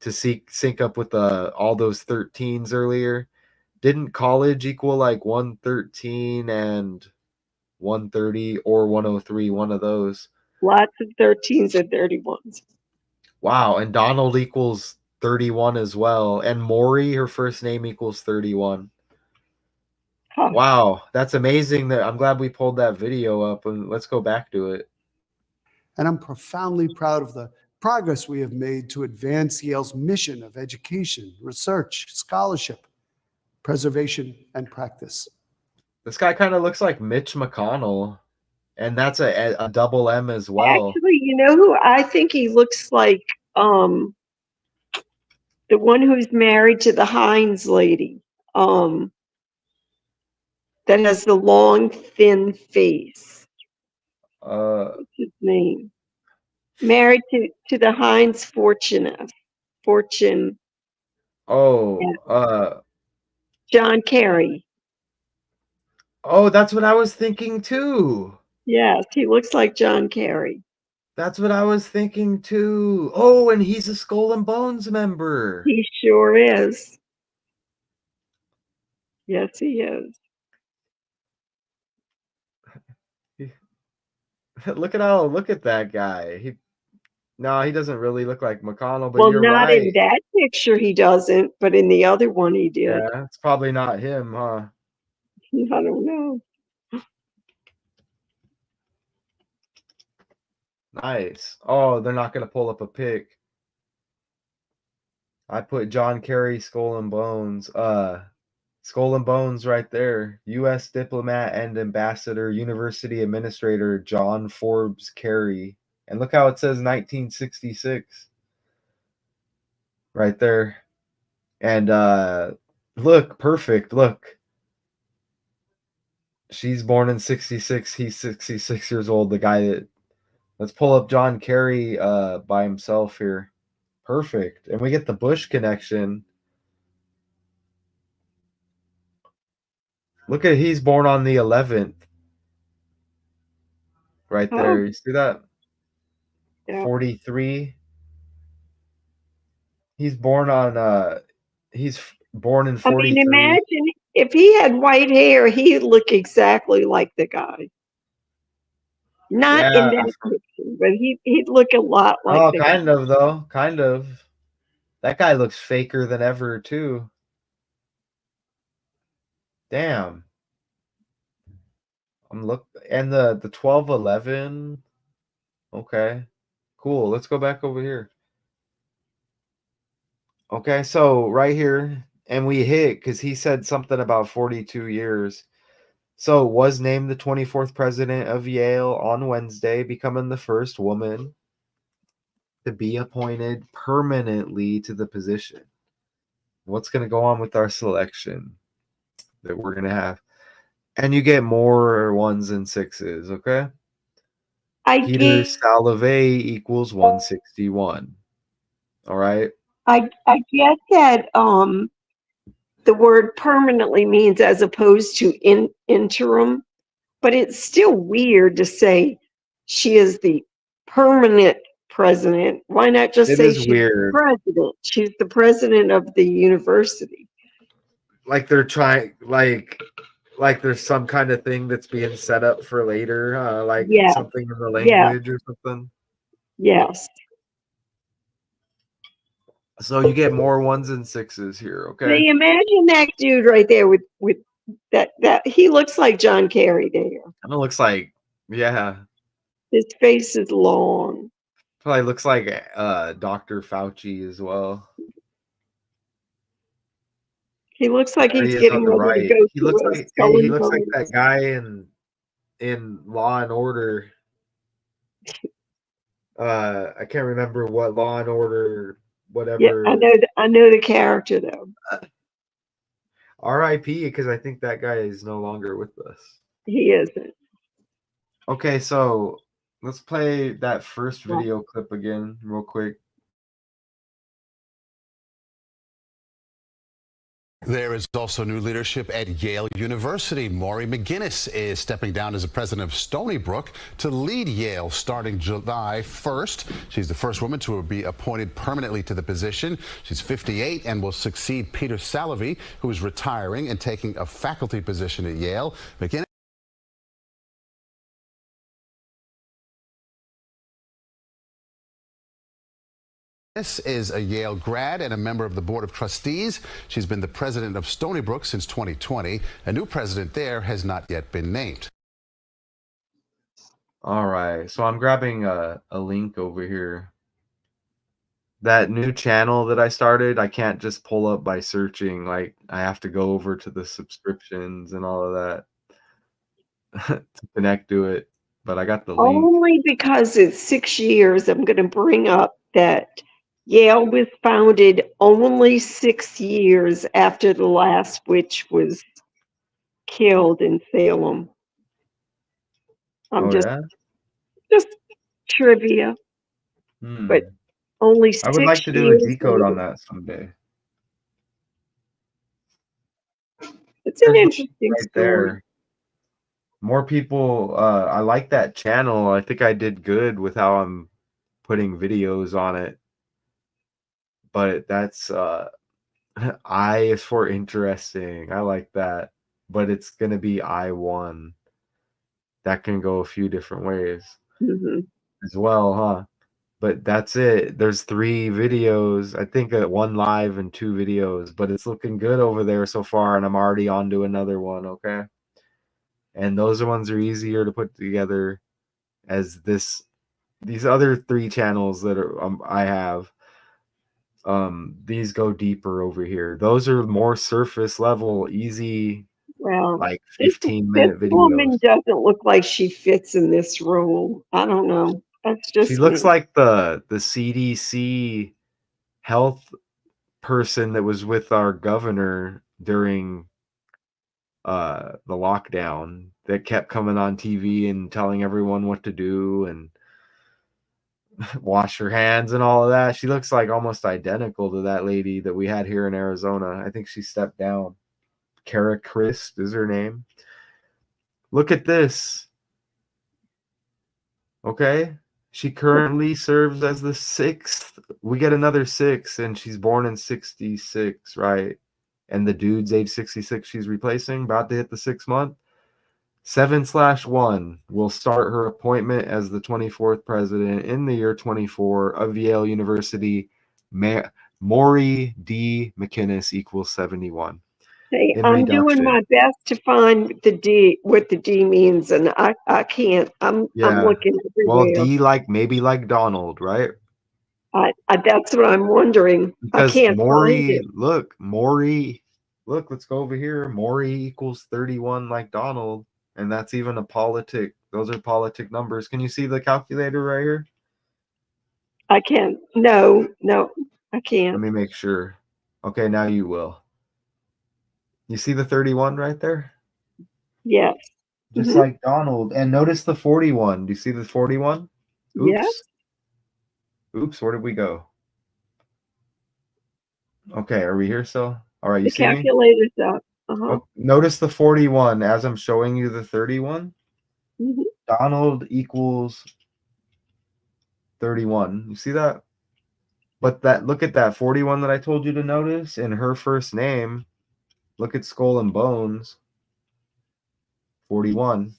to sync up with all those 13s earlier. Didn't college equal like 113 and 130 or 103, one of those? Lots of 13s and 31s. Wow, and Donald equals 31 as well. And Maury, her first name equals 31. Huh. Wow, that's amazing. I'm glad we pulled that video up, and let's go back to it. And I'm profoundly proud of the progress we have made to advance Yale's mission of education, research, scholarship, preservation, and practice. This guy kind of looks like Mitch McConnell, and that's a double M as well. Actually, you know who I think he looks like? The one who's married to the Hines lady. That has the long, thin face. What's his name? Married to the Heinz Fortune. John Kerry. Oh, that's what I was thinking too. Yes, he looks like John Kerry. That's what I was thinking too. Oh, and he's a Skull and Bones member. He sure is. Yes, he is. Look at that guy. He doesn't really look like McConnell, but Well, you're not right. in that picture he doesn't, but in the other one he did. Yeah, it's probably not him, huh? I don't know. Nice. Oh, they're not going to pull up a pic. I put John Kerry Skull and Bones. Skull and Bones right there. U.S. diplomat and ambassador, university administrator John Forbes Kerry. And look how it says 1966 right there. And look, perfect. Look. She's born in 66. He's 66 years old. The guy that. Let's pull up John Kerry by himself here. Perfect. And we get the Bush connection. Look at, he's born on the 11th. Right there. You see that? Yeah. 43. He's born in 43. I mean, imagine if he had white hair, he'd look exactly like the guy. Not in that picture, but he'd look a lot like the guy. Kind of though. Kind of. That guy looks faker than ever too. Damn. And the 1211. Okay. Cool. Let's go back over here. Okay, so right here, and we hit because he said something about 42 years. So was named the 24th president of Yale on Wednesday, becoming the first woman. to be appointed permanently to the position. What's going to go on with our selection that we're going to have? And you get more 1s and 6s, okay? Peter Salovey equals 161. All right. I get that the word permanently means as opposed to interim, but it's still weird to say she is the permanent president. Why not just It say is she's weird. the president? She's the president of the university. Like they're trying, like there's some kind of thing that's being set up for later, like Yeah, something in the yeah, language or something. yes. So you get more 1s and 6s here, okay? See, imagine that dude right there with that he looks like John Kerry there. And it looks like, yeah, His face is long. probably looks like Dr. Fauci as well. He looks like There he he's is on getting the ready to right. go He through looks a like, skull hey, he and looks like bones. that guy in Law and Order. I can't remember what Law and Order, Yeah, whatever. I know the character though. R.I.P. Because I think that guy is no longer with us. He isn't. Okay, so let's play that first video clip again, real quick. There is also new leadership at Yale University. Maurie McInnis is stepping down as the president of Stony Brook to lead Yale starting July 1st. She's the first woman to be appointed permanently to the position. She's 58 and will succeed Peter Salovey, who is retiring and taking a faculty position at Yale. McInnis is a Yale grad and a member of the Board of Trustees. She's been the president of Stony Brook since 2020. A new president there has not yet been named. All right, so I'm grabbing a link over here. That new channel that I started, I can't just pull up by searching. Like, I have to go over to the subscriptions and all of that to connect to it. But I got the link. Only because it's 6 years, I'm going to bring up that Yale was founded only 6 years after the last witch was killed in Salem. I'm Oh, yeah? just trivia, but only I would 6 like to do a years decode on later. that someday. It's an There's interesting right story. there. More people, I like that channel. I think I did good with how I'm putting videos on it. But that's I is for interesting. I like that. But it's gonna be I1. That can go a few different ways Mhm. as well, huh? But that's it. There's 3 videos. I think 1 live and 2 videos, but it's looking good over there so far, and I'm already on to another one, okay? And those ones are easier to put together as these other 3 channels that are I have. These go deeper over here. Those are more surface level, easy, Well, like this 15-minute videos. woman doesn't look like she fits in this role. I don't know. That's She just looks me. like the CDC health person that was with our governor during the lockdown that kept coming on TV and telling everyone what to do and wash your hands and all of that. She looks like almost identical to that lady that we had here in Arizona. I think she stepped down. Kara Christ is her name. Look at this. Okay. She currently serves as the 6th. We get another 6, and she's born in 66, right? And the dude's age 66 she's replacing, about to hit the 6th month. 7/1 will start her appointment as the 24th president in the year 24 of Yale University. Maurie D. McInnis equals 71. Hey, In I'm doing reduction. my best to find the D, what the D means, and I can't. I'm Yeah. looking Well, everywhere. D maybe like Donald, right? That's what I'm wondering. I Because can't find Maurie, it. look, let's go over here. Maurie equals 31 like Donald, and that's even a politic. Those are politic numbers. Can you see the calculator right here? I can't. No, I Let can't. me make sure. Okay, now you will. You see the 31 right there? Yes. Just like Donald. And notice the 41. Do you see the 41? Yes. Oops. Oops, where did we go? Okay, are we here still? All right, you The see me? calculator's up. Uh-huh. Oh, notice the 41 as I'm showing you the 31. Mhm. Donald equals 31. You see that? But that look at that 41 that I told you to notice in her first name. Look at Skull and Bones. 41.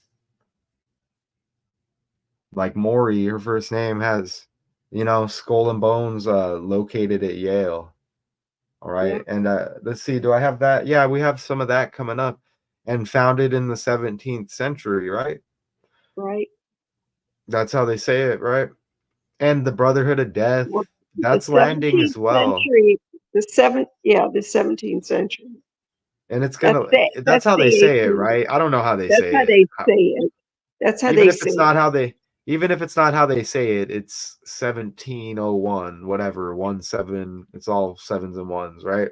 Like Maury, her first name has, Skull and Bones located at Yale. All Yeah. right. And let's see, do I have that? Yeah, we have some of that coming up. And founded in the 17th century, right? Right. That's how they say it, right? And the Brotherhood of Death, Well, the that's landing 17th as well. century, the 17th century. And it's That's gonna the that's how they say it, 18th. right? I don't know how they That's say how it. they say it. That's how Even they if say it's it. not how they even if it's not how they say it, it's 1701, whatever, 17, it's all sevens and ones, right?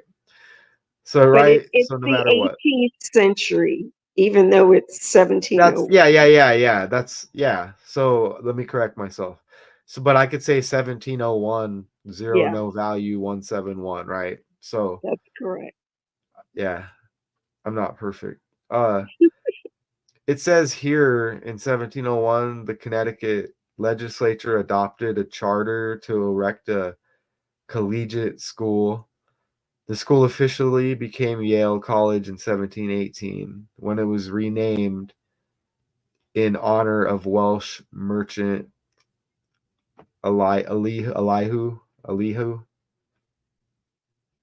So But right, it's so no the matter what. 18th century, even though it's That's 1701. yeah. That's yeah. So let me correct myself. So but I could say 1701, zero, Yeah, no value, 171, right? So that's correct. yeah, I'm not perfect. Uh It says here in 1701, the Connecticut legislature adopted a charter to erect a collegiate school. The school officially became Yale College in 1718 when it was renamed in honor of Welsh merchant Elihu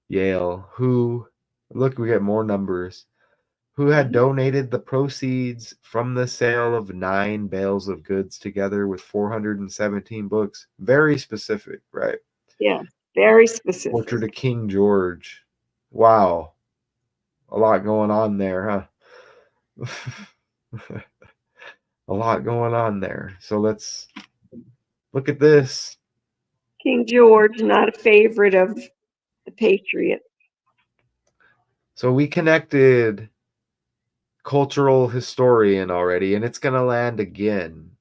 Yale, who, look, we get more numbers, who had donated the proceeds from the sale of 9 bales of goods together with 417 books. Very specific, right? Yeah, very specific. Portrait of King George. Wow. A lot going on there, huh? A lot going on there. So let's look at this. King George, not a favorite of the Patriots. So we connected cultural historian already, and it's going to land again.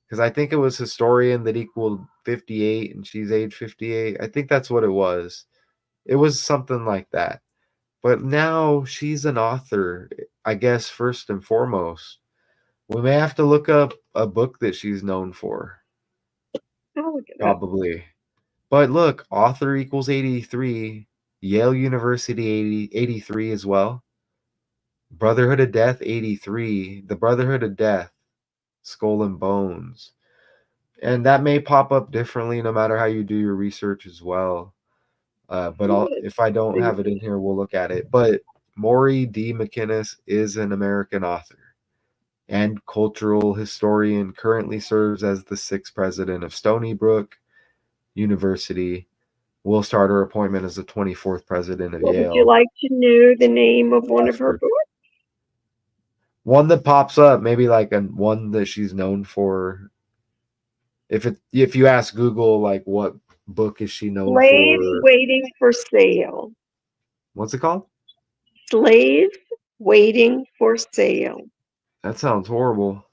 Because I think it was historian that equaled 58 and she's age 58. I think that's what it was. It was something like that. But now she's an author, I guess, first and foremost. We may have to look up a book that she's known for, I'll look it up. probably. But look, author equals 83, Yale University 83 as well. Brotherhood of Death 83, the Brotherhood of Death, Skull and Bones. And that may pop up differently no matter how you do your research as well. But if I don't have it in here, we'll look at it. But Maurie D. McInnis is an American author and cultural historian, currently serves as the 6th president of Stony Brook University. Will start her appointment as the 24th president of Well, would you Yale. like to know the name of one of her Oxford. books? One that pops up, maybe like one that she's known for. If you ask Google, like, what book is she known Slaves for? Waiting for Sale. What's it called? Slaves Waiting for Sale. That sounds horrible.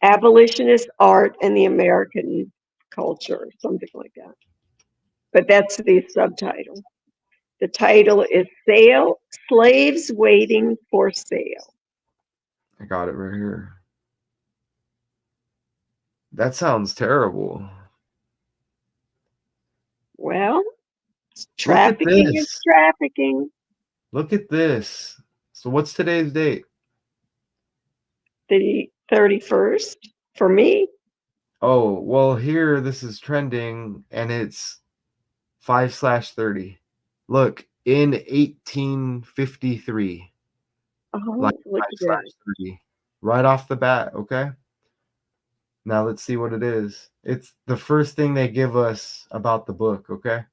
Abolitionist Art and the American Culture, something like that. But that's the subtitle. The title is Slaves Waiting for Sale. I got it right here. That sounds terrible. Well, Look at trafficking is this. trafficking. Look at this. So what's today's date? The 31st for me. Oh, well, here this is trending and it's 5/30. Look, in 1853, like Look at that. 5/30, right off the bat, okay? Now let's see what it is. It's the first thing they give us about the book, okay?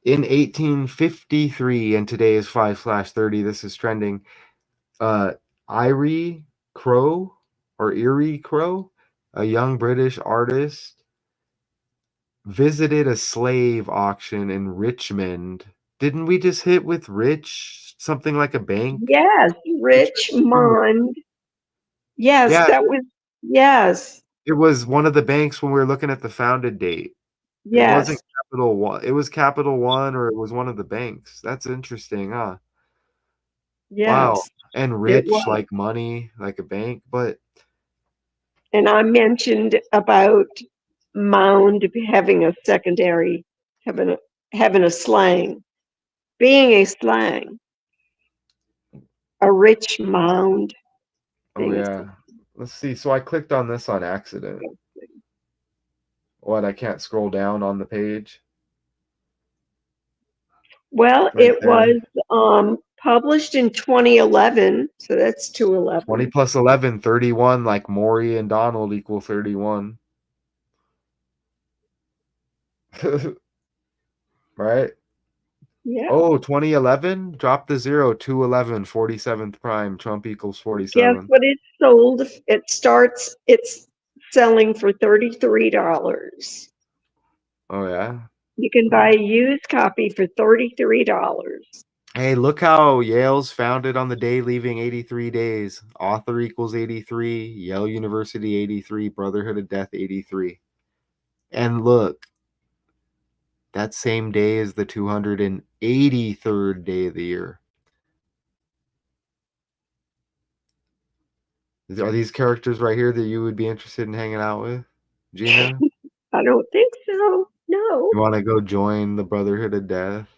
In 1853, and today is 5/30, this is trending. Erie Crow or Erie Crow A young British artist visited a slave auction in Richmond. Didn't we just hit with Rich something like a bank? Yes, Which bank did we hit? Richmond. Yes, Yeah, that was, yes, it was one of the banks when we were looking at the founded date. It wasn't yes, Capital One. It was Capital One, or it was one of the banks. That's interesting, huh? Wow. yes, And it rich, was. like money, like a bank. But And I mentioned about mound having a secondary, having a, having a slang, being a slang, a rich mound oh being a yeah, let's see. So I clicked on this on accident. slang. What? I can't scroll down on the page Well, right it there. was published in 2011, so that's 20 211. plus 11, 31. Like Maury and Donald equal 31. Right? Yeah. Oh, 2011? Drop the 0, 211, 47th prime. Trump equals Guess 47. what it sold? It's selling for $33. Oh, yeah. You can buy a used copy for $33. Hey, look how Yale's founded on the day leaving 83 days. Author equals 83. Yale University 83. Brotherhood of Death 83. And look, that same day is the 283rd day of the year. Are these characters right here that you would be interested in hanging out with, Gina? I don't think so. No, You want to go join the Brotherhood of Death?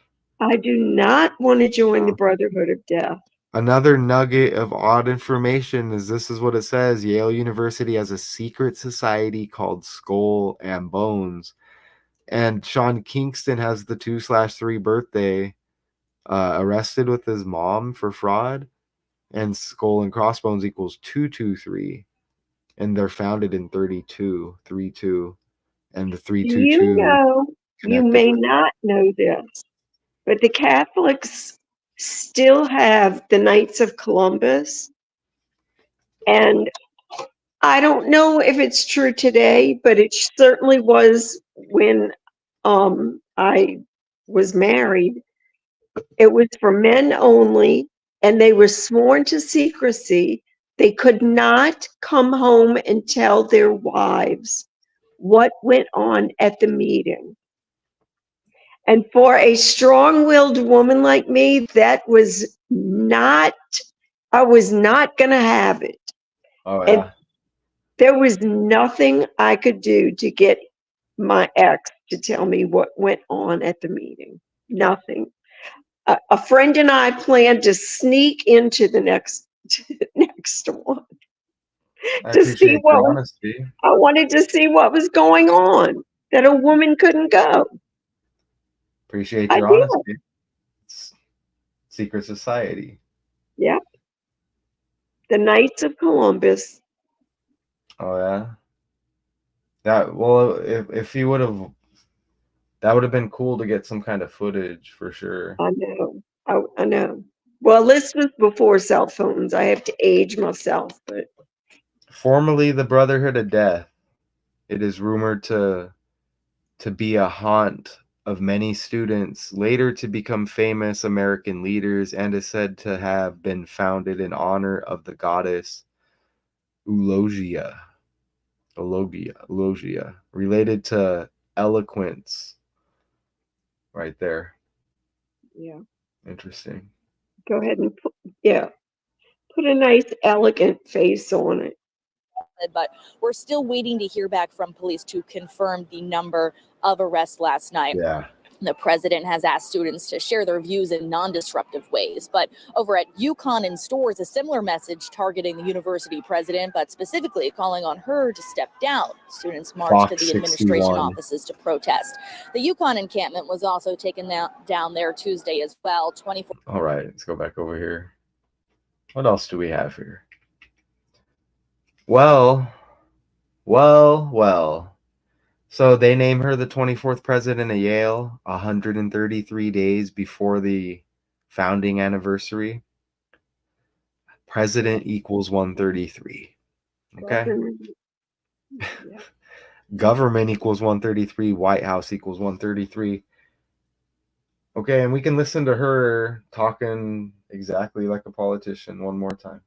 I do not want to join the No. Brotherhood of Death. Another nugget of odd information is this is what it says. Yale University has a secret society called Skull and Bones. And Sean Kingston has the 2/3 birthday, arrested with his mom for fraud. And Skull and Crossbones equals 223. And they're founded in 32, 32. And the You 322 know, you connected may with. not know this, but the Catholics still have the Knights of Columbus. And I don't know if it's true today, but it certainly was when I was married. It was for men only, and they were sworn to secrecy. They could not come home and tell their wives what went on at the meeting. And for a strong willed woman like me, that was not, I was not going to have it. Oh, And yeah. there was nothing I could do to get my ex to tell me what went on at the meeting. Nothing. A friend and I planned to sneak into the next next one I to see appreciate what your was. honesty. I wanted to see what was going on. That a woman couldn't go. Appreciate I your did. honesty. It's secret society. Yep. The Knights of Columbus. Oh, yeah. That, well, if he would have, that would have been cool to get some kind of footage for sure. I know. I know. Well, this was before cell phones. I have to age myself, but Formerly the Brotherhood of Death, it is rumored to be a haunt of many students, later to become famous American leaders, and is said to have been founded in honor of the goddess Eulogia. Eulogia, related to eloquence. Right there. yeah. Interesting. Go ahead and put a nice, elegant face on it. But we're still waiting to hear back from police to confirm the number of arrests last night. Yeah. The president has asked students to share their views in non-disruptive ways. But over at UConn in Stores, a similar message targeting the university president, but specifically calling on her to step down. Students marched to Fox the administration 61. offices to protest. The UConn encampment was also taken down there Tuesday as well. 24. All right, let's go back over here. What else do we have here? Well. So they name her the 24th president of Yale 133 days before the founding anniversary. President equals 133. Okay. Yeah. Government equals 133. White House equals 133. Okay, and we can listen to her talking exactly like a politician one more time.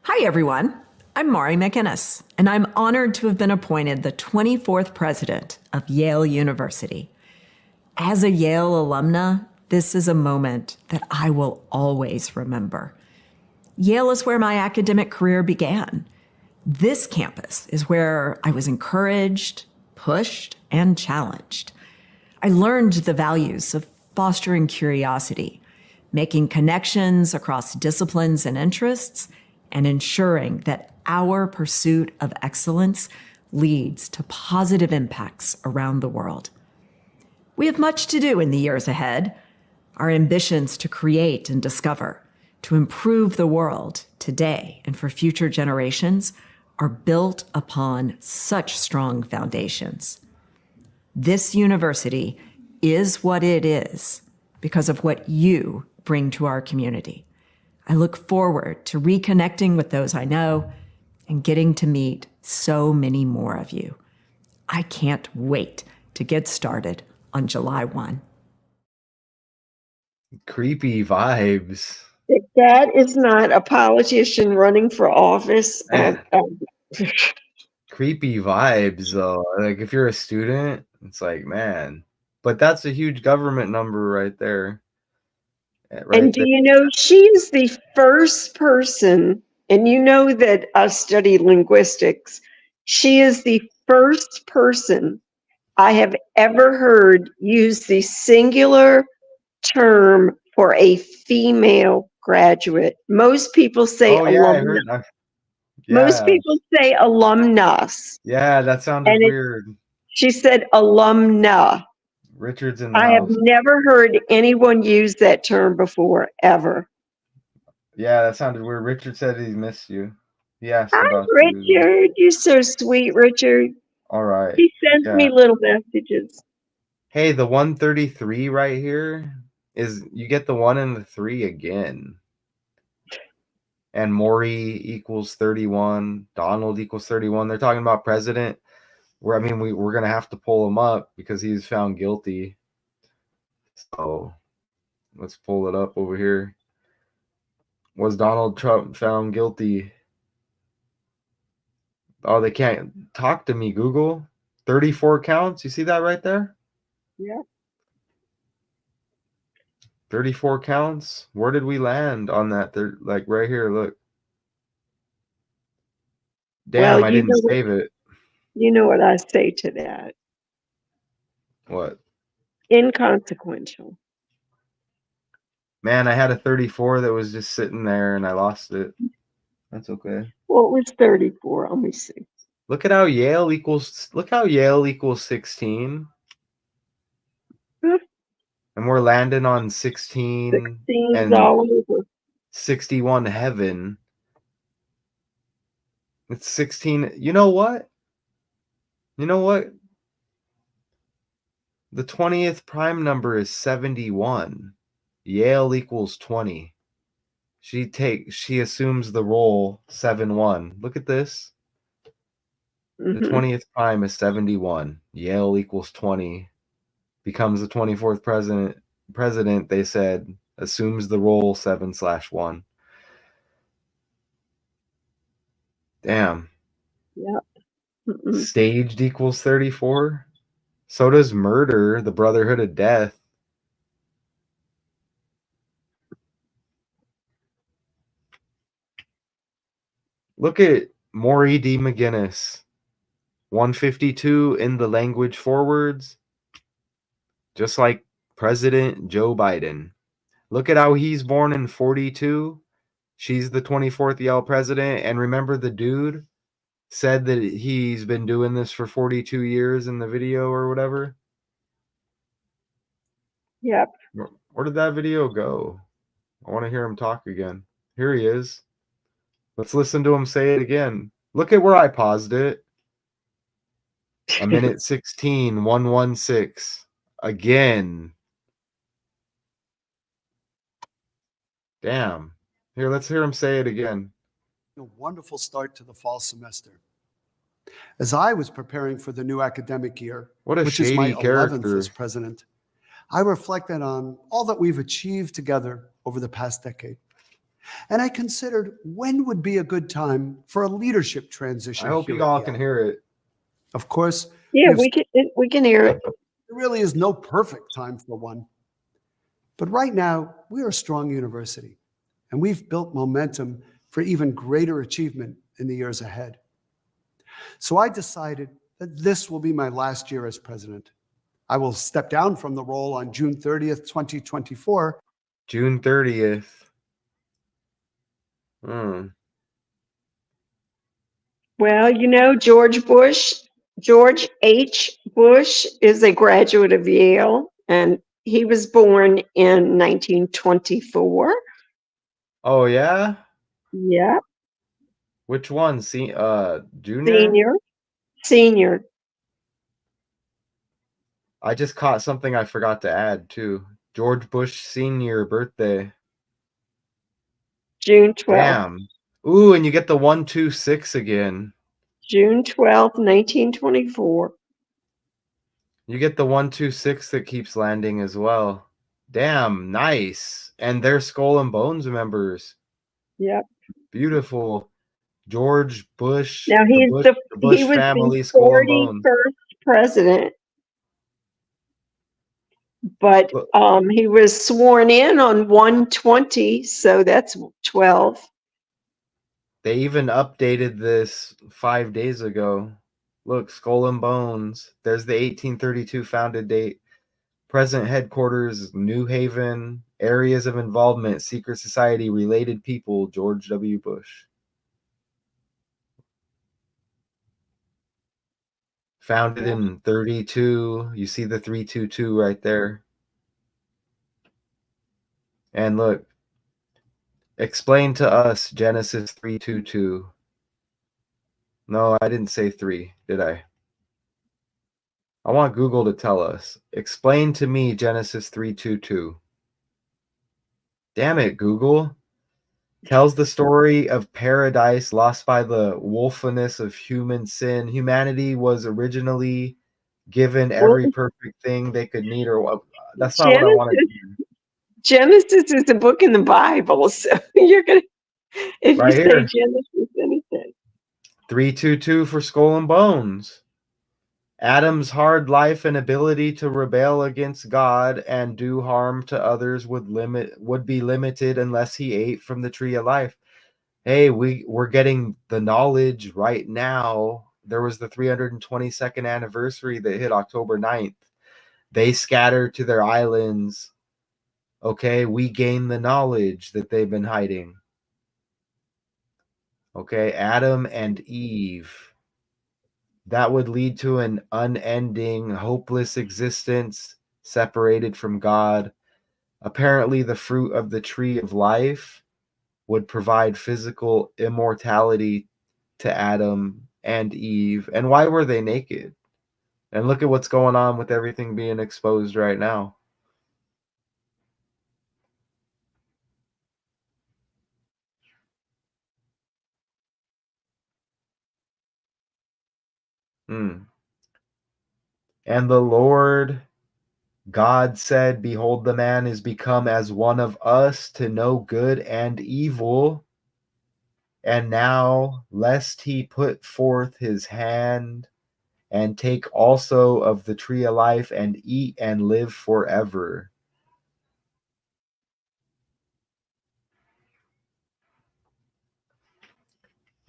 Hi, everyone. I'm Maurie McInnis, and I'm honored to have been appointed the 24th president of Yale University. As a Yale alumna, this is a moment that I will always remember. Yale is where my academic career began. This campus is where I was encouraged, pushed, and challenged. I learned the values of fostering curiosity, making connections across disciplines and interests, and ensuring that our pursuit of excellence leads to positive impacts around the world. We have much to do in the years ahead. Our ambitions to create and discover, to improve the world today and for future generations are built upon such strong foundations. This university is what it is because of what you bring to our community. I look forward to reconnecting with those I know and getting to meet so many more of you. I can't wait to get started on July 1. Creepy vibes. If that is not a politician running for office, Creepy vibes, though. Like, if you're a student, it's like, man. But that's a huge government number right there. Right and do there. you know she is the first person, and you know that I study linguistics, she is the first person I have ever heard use the singular term for a female graduate. Most people say Oh, yeah, I alumni. heard. Most Yeah. people say alumnus, Yeah, that sounded and weird. she said alumna. Richard's in the I have house. never heard anyone use that term before, ever. Yeah, that sounded weird. Richard said he missed you. He asked Hi, about you. Richard. You're so sweet, Richard. All right. He sends Yeah. me little messages. Hey, the 133 right here is you get the 1 and the 3 again. And Maury equals 31. Donald equals 31. They're talking about president. We're going to have to pull him up because he's found guilty. So let's pull it up over here. Was Donald Trump found guilty? Oh, they can't talk to me, Google. 34 counts. You see that right there? Yeah. 34 counts. Where did we land on that? They're like right here. Look. Damn, Well, I didn't save it. you know what I say to that. What? Inconsequential. Man, I had a 34 that was just sitting there and I lost it. That's okay. Well, it was 34. Let me see. Look how Yale equals 16. Huh? And we're landing on 16 16's and all over. 61 heaven. It's 16. You know what? The 20th prime number is 71. Yale equals 20. She assumes the role 7-1. Look at this. The 20th prime is 71. Yale equals 20. Becomes the 24th president, they said, assumes the role 7/1. Damn. Yep. Staged equals 34. So does murder, the brotherhood of death. Look at Maurie D. McInnis. 152 in the language forwards. Just like President Joe Biden. Look at how he's born in 42. She's the 24th Yale president. And remember the dude said that he's been doing this for 42 years in the video or whatever? Yep. Where did that video go? I want to hear him talk again. Here he is. Let's listen to him say it again. Look at where I paused it. A minute 16, 116. Again. Damn. Here, let's hear him say it again. A wonderful start to the fall semester. As I was preparing for the new academic year, What a which is my shady 11th character. as president, I reflected on all that we've achieved together over the past decade. And I considered when would be a good time for a leadership transition. I hope here you at all Yale. can hear it. Of course, Yeah, we can hear it. there really is no perfect time for one. But right now, we are a strong university, and we've built momentum for even greater achievement in the years ahead. So I decided that this will be my last year as president. I will step down from the role on June 30th, 2024. June 30th. Well, George H. Bush is a graduate of Yale, and he was born in 1924. Oh, yeah? Yeah, Which one? Junior? senior, I just caught something I forgot to add, too. George Bush Sr. birthday. June 12th. Damn. Ooh, and you get the 126 again. June 12th, 1924. You get the 126 that keeps landing as well. Damn, nice. And they're Skull and Bones members. Yep. Beautiful. George Bush, Now the he Bush was family, the Skull and Bones. 41st president, but Look, he was sworn in on 120, so that's 12. they even updated this 5 days ago. Look, Skull and Bones. There's the 1832 founded date. Present headquarters, New Haven. Areas of involvement, secret society, related people, George W. Bush. Founded in 32. You see the 322 right there. And look, explain to us Genesis 3:22. No, I didn't say 3, did I? I want Google to tell us. Explain to me Genesis 3:22. Damn it, Google. Tells the story of paradise lost by the wolfiness of human sin. Humanity was originally given every perfect thing they could need, or that's not what I wanted to hear. Genesis is a book in the Bible, so you're gonna if Right you here. say Genesis anything. 3:22 for Skull and Bones. Adam's hard life and ability to rebel against God and do harm to others would be limited unless he ate from the tree of life. Hey, we're getting the knowledge right now. There was the 322nd anniversary that hit October 9th. They scattered to their islands. Okay, we gain the knowledge that they've been hiding. Okay, Adam and Eve. That would lead to an unending, hopeless existence separated from God. Apparently, the fruit of the tree of life would provide physical immortality to Adam and Eve. And why were they naked? And look at what's going on with everything being exposed right now. And the Lord God said, behold, the man is become as one of us to know good and evil. And now, lest he put forth his hand and take also of the tree of life and eat and live forever.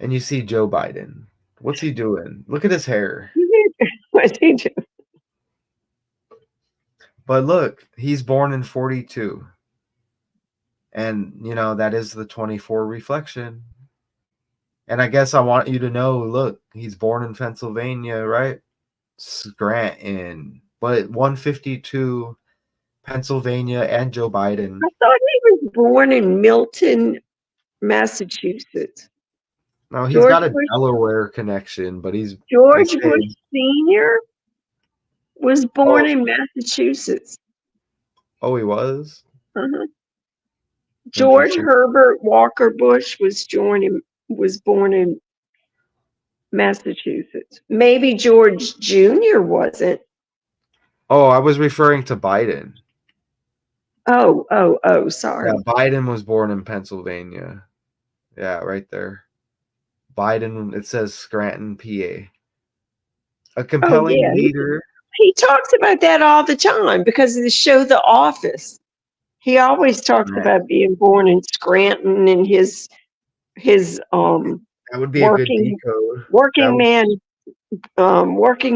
And you see Joe Biden. What's he doing? Look at his hair. What's he doing? But look, he's born in 42. And, that is the 24 reflection. And I guess I want you to know, look, he's born in Pennsylvania, right? Scranton. But 152, Pennsylvania, and Joe Biden. I thought he was born in Milton, Massachusetts. No, he's got a Delaware connection, but George Bush Sr. was born in Massachusetts. Oh, he was? George Herbert Walker Bush was born in was born in Massachusetts. Maybe George Jr. wasn't. Oh, I was referring to Biden. Oh, sorry. Yeah, Biden was born in Pennsylvania. Yeah, right there. Biden, it says Scranton, PA. A Oh, compelling yeah. leader. He talks about that all the time because of the show The Office. He always talks about being born in Scranton and his That would be a good decode. working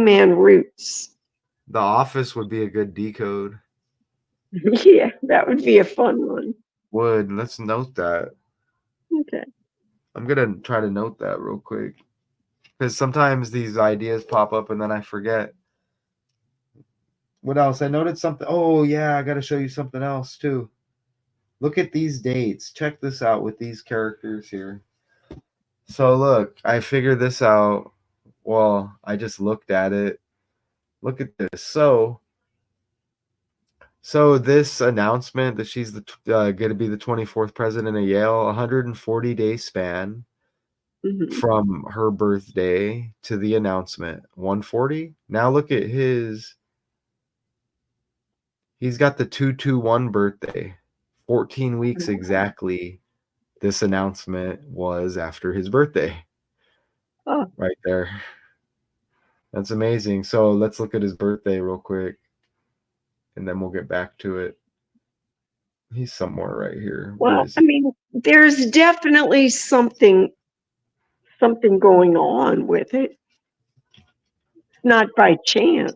man roots. The Office would be a good decode. Yeah, that would be a fun one. Let's note that. Okay. I'm gonna try to note that real quick. Because sometimes these ideas pop up and then I forget. What else? I noted something. Oh, yeah, I got to show you something else too. Look at these dates. Check this out with these characters here. So, look, I figured this out. Well, I just looked at it. Look at this. So this announcement that she's going to be the 24th president of Yale, 140-day span. From her birthday to the announcement, 140. Now look at his. He's got the 221 birthday. 14 weeks exactly. This announcement was after his birthday. Oh. Right there. That's amazing. So let's look at his birthday real quick, and then we'll get back to it. He's somewhere right here. Well, I mean, there's definitely something going on with it. Not by chance.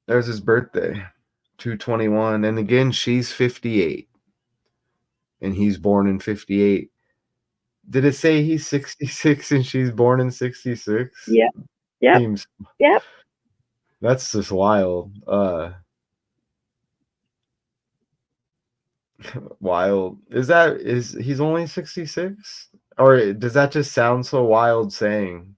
There's his birthday, 221. And again, she's 58. And he's born in 58. Did it say he's 66 and she's born in 66? Yeah. Yep. Yep. That's just wild. Wild. Is he's only 66? Or does that just sound so wild saying?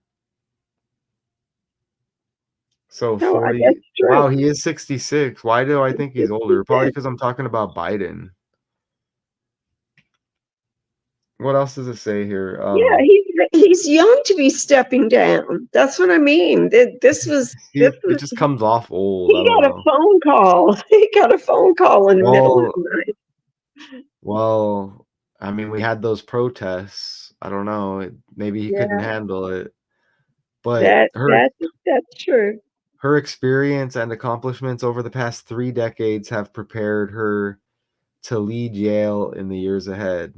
So 40. Wow, he is 66. Why do I think he's older? Probably because I'm talking about Biden. What else does it say here? Yeah, he's young to be stepping down. That's what I mean. It just comes off old. He got a phone call. He got a phone call in the middle of the night. Well, I mean, we had those protests. I don't know. Maybe he couldn't handle it. But that's true. Her experience and accomplishments over the past 3 decades have prepared her to lead Yale in the years ahead.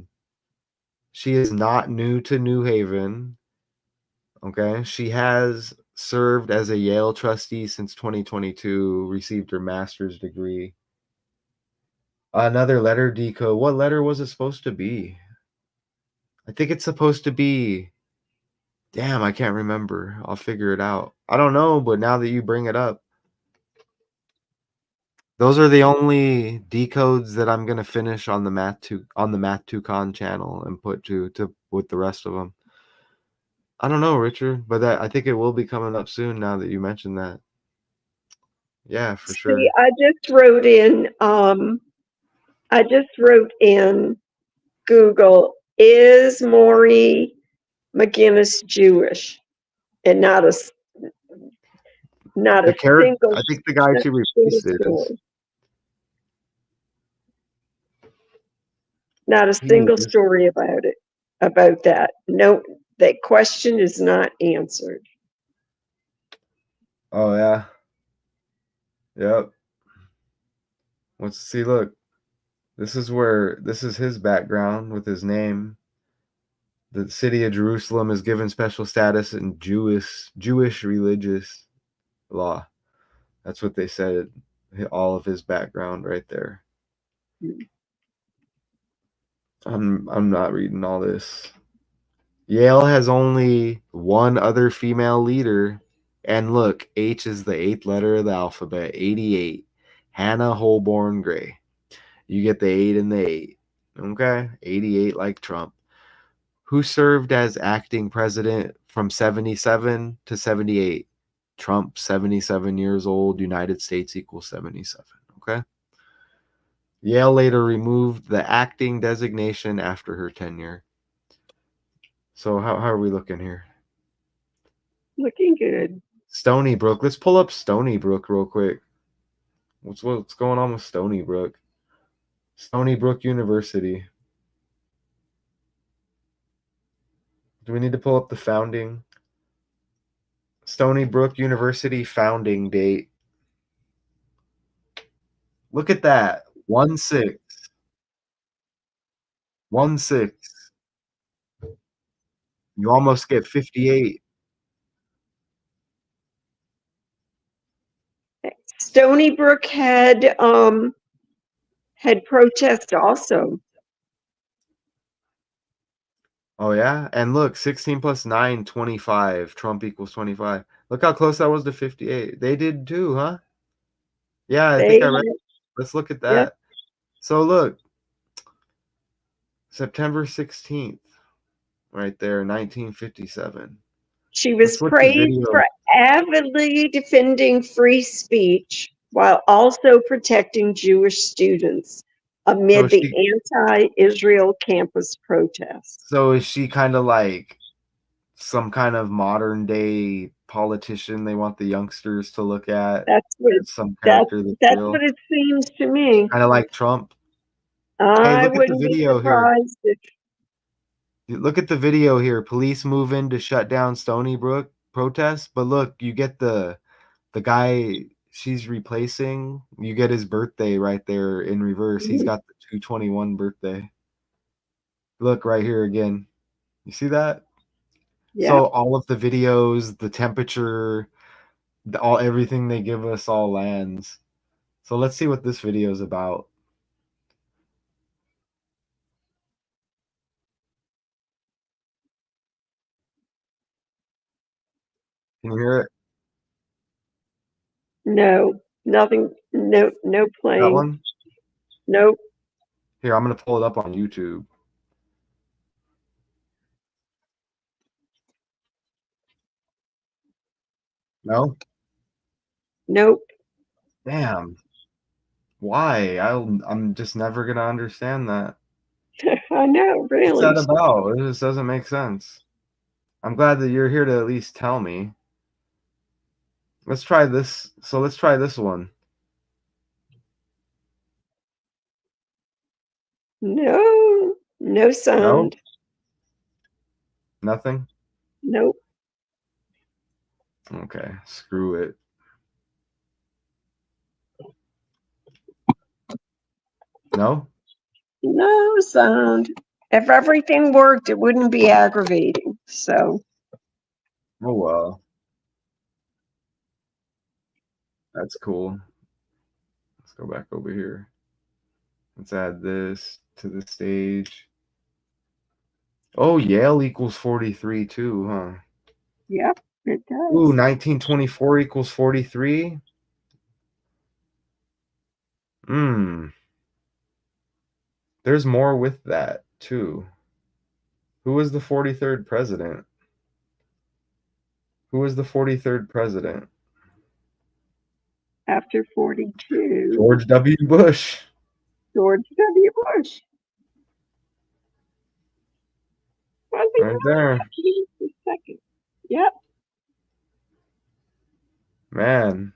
She is not new to New Haven. Okay. She has served as a Yale trustee since 2022, received her master's degree. Another letter decode. What letter was it supposed to be? I think it's supposed to be. Damn, I can't remember. I'll figure it out. I don't know, but now that you bring it up, those are the only decodes that I'm gonna finish on the Math 2Con channel and put to with the rest of them. I don't know, Richard, but I think it will be coming up soon now that you mentioned that. Yeah, for sure. See, I just wrote in Google, is Maurie McInnis Jewish? And not a single. I think the guy she replaced is. Not a single story about that. No, that question is not answered. Oh yeah. Yep. Let's see. Look, this is his background with his name. The city of Jerusalem is given special status in Jewish religious law. That's what they said. All of his background right there. I'm not reading all this. Yale has only one other female leader, and look, H is the 8th letter of the alphabet. 88. Hannah Holborn Gray. You get the 8 and the 8. Okay, 88 like Trump. Who served as acting president from 77 to 78? Trump, 77 years old. United States equals 77. Okay. Yale later removed the acting designation after her tenure. So how are we looking here? Looking good. Stony Brook. Let's pull up Stony Brook real quick. What's going on with Stony Brook? Stony Brook University. Do we need to pull up the founding? Stony Brook University founding date. Look at that. 1/6. 1/6. You almost get 58. Stony Brook had protest also. Oh yeah, and look, 16 plus 9, 25. Trump equals 25. Look how close that was to 58. They did too, huh? Yeah, I think I read. Let's look at Yep. that. So look, September 16th, right there, 1957. She was Let's look at the praised video. for avidly defending free speech while also protecting Jewish students amid So the anti-Israel campus protests. So is she kind of like some kind of modern day politician they want the youngsters to look at? That's Some character that's real, what it seems to me. kind of like Trump. Hey, I look at the wouldn't be video here. surprised if Look at the video here. Police move in to shut down Stony Brook protests, but look, you get the guy she's replacing. You get his birthday right there in reverse. He's got the 221 birthday. Look right here again. You see that? yeah. So all of the videos, the temperature, everything they give us all lands. So let's see what this video is about. Can you hear it? No, nothing, no That playing. one? Nope. Here, I'm gonna pull it up on YouTube. No? Nope. Damn. Why? I'm just never gonna understand that. I know, What's really. that about? It just doesn't make sense. I'm glad that you're here to at least tell me. Let's try this. So let's try this one. No sound. No? Nothing? Nope. Okay, screw it. No? No sound. If everything worked, it wouldn't be aggravating. So Oh well. That's cool. Let's go back over here. Let's add this to the stage. Oh, Yale equals 43 too, huh? yep, it does. Ooh, 1924 equals 43. There's more with that too. Who was the 43rd president? Who was the 43rd president? After 42. George W. Bush. George W. Bush. Right there. Second. Yep. Man.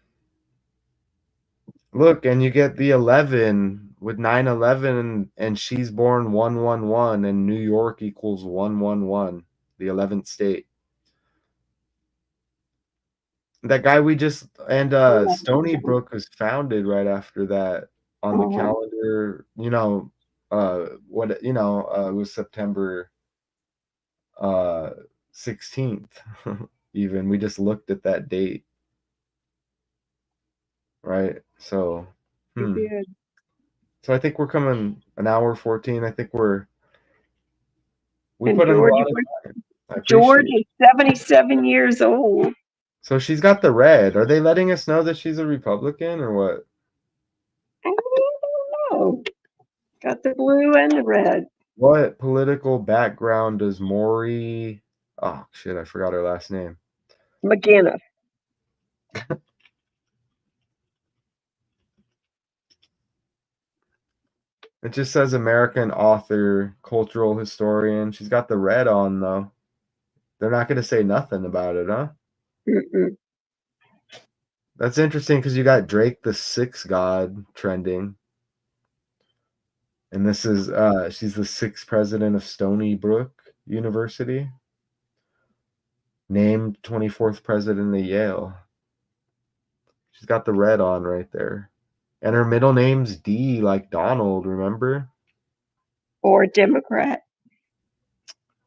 Look, and you get the 11 with 9/11, and she's born 1/11, and New York equals 1/11, the 11th state. That guy we just and Stony Brook was founded right after that on the calendar. You know, what you know, it was September 16th. Even we just looked at that date. Right? So, So I think we're coming an hour 14. I think we put in a lot of time. George is 77 years old. So she's got the red. Are they letting us know that she's a Republican or what? I don't know. Got the blue and the red. What political background does Maurie? Oh shit, I forgot her last name. McInnis. It just says American author, cultural historian. She's got the red on though. They're not going to say nothing about it, huh? Mm-mm. That's interesting because you got Drake the Sixth God trending. And this is she's the sixth president of Stony Brook University. Named 24th president of Yale. She's got the red on right there. And her middle name's D, like Donald, remember? Or Democrat.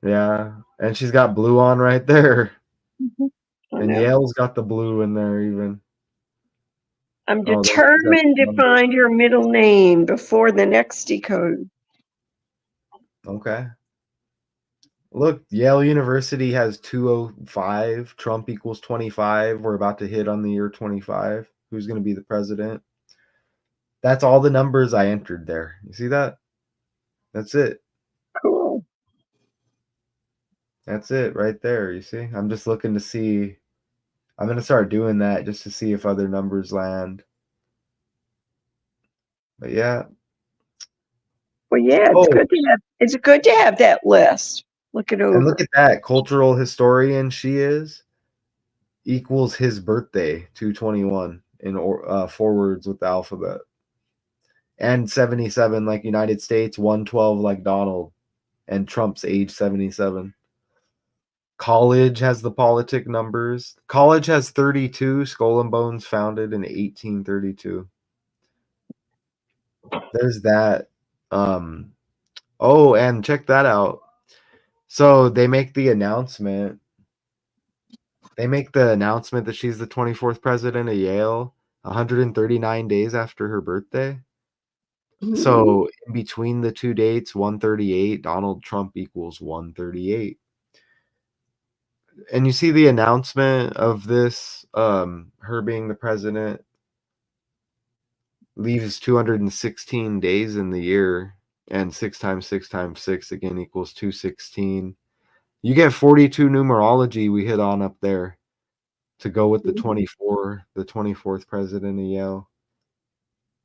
Yeah. And she's got blue on right there. And know. Yale's got the blue in there even. I'm Oh, determined to find her middle name before the next decode. Okay. Look, Yale University has 205. Trump equals 25. We're about to hit on the year 25. Who's going to be the president? That's all the numbers I entered there. You see that? That's it. Cool. That's it right there. You see? I'm just looking to see. I'm going to start doing that just to see if other numbers land. But yeah. Well, yeah, it's good to have that list. Look it over. And look at that. Cultural historian she is equals his birthday, 221 in forwards with the alphabet. And 77 like United States, 112 like Donald, and Trump's age 77. College has the politic numbers. College has 32. Skull and Bones founded in 1832. There's that. Oh, and check that out. So they make the announcement. They make the announcement that she's the 24th president of Yale 139 days after her birthday. So in between the two dates, 138, Donald Trump equals 138. And you see the announcement of this, her being the president, leaves 216 days in the year, and 6 times 6 times 6 again equals 216. You get 42 numerology we hit on up there to go with the 24, the 24th president of Yale.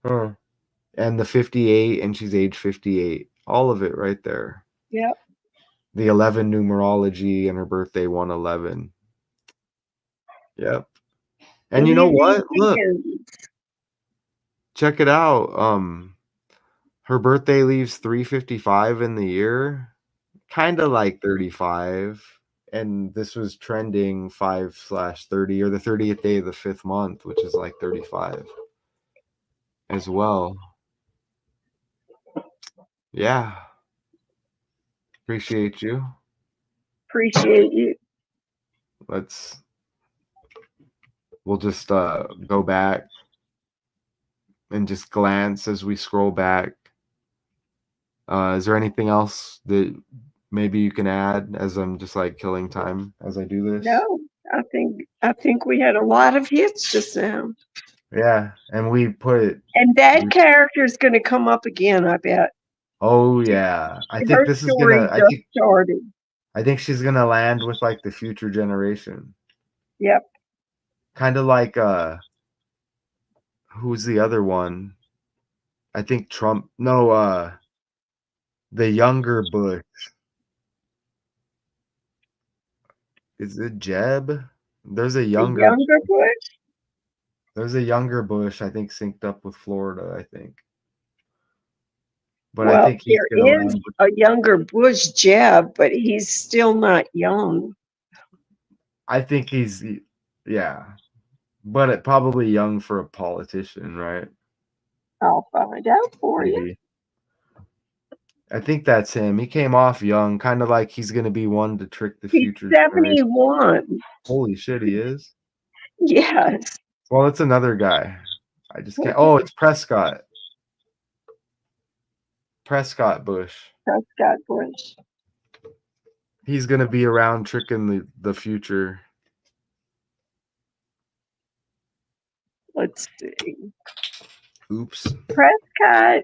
Huh. And the 58, and she's age 58. All of it right there. Yep. The 11 numerology and her birthday 111. Yep. And you know what? Look. Check it out. Her birthday leaves 355 in the year. Kind of like 35. And this was trending 5/30 or the 30th day of the 5th month, which is like 35 as well. Yeah. Appreciate you. Appreciate you. We'll just go back and just glance as we scroll back. Is there anything else that maybe you can add as I'm just like killing time as I do this? No, I think we had a lot of hits just now. Yeah, and we put. And that character is going to come up again, I bet. Oh yeah, I think this is gonna. Started. I think she's gonna land with like the future generation. Yep. Kind of like who's the other one? I think Trump. No, the younger Bush. Is it Jeb? There's a younger Bush. There's a younger Bush, I think, synced up with Florida, I think. But well, I think there is a younger Bush Jeb, but he's still not young. I think yeah. But probably young for a politician, right? I'll find out for Maybe. you. I think that's him. He came off young, kind of like he's going to be one to trick the future. He's 71. Holy shit, he is? Yes. Well, it's another guy. I just can't. Oh, it's Prescott. Prescott Bush. Prescott Bush. He's going to be around tricking the future. Let's see. Oops. Prescott,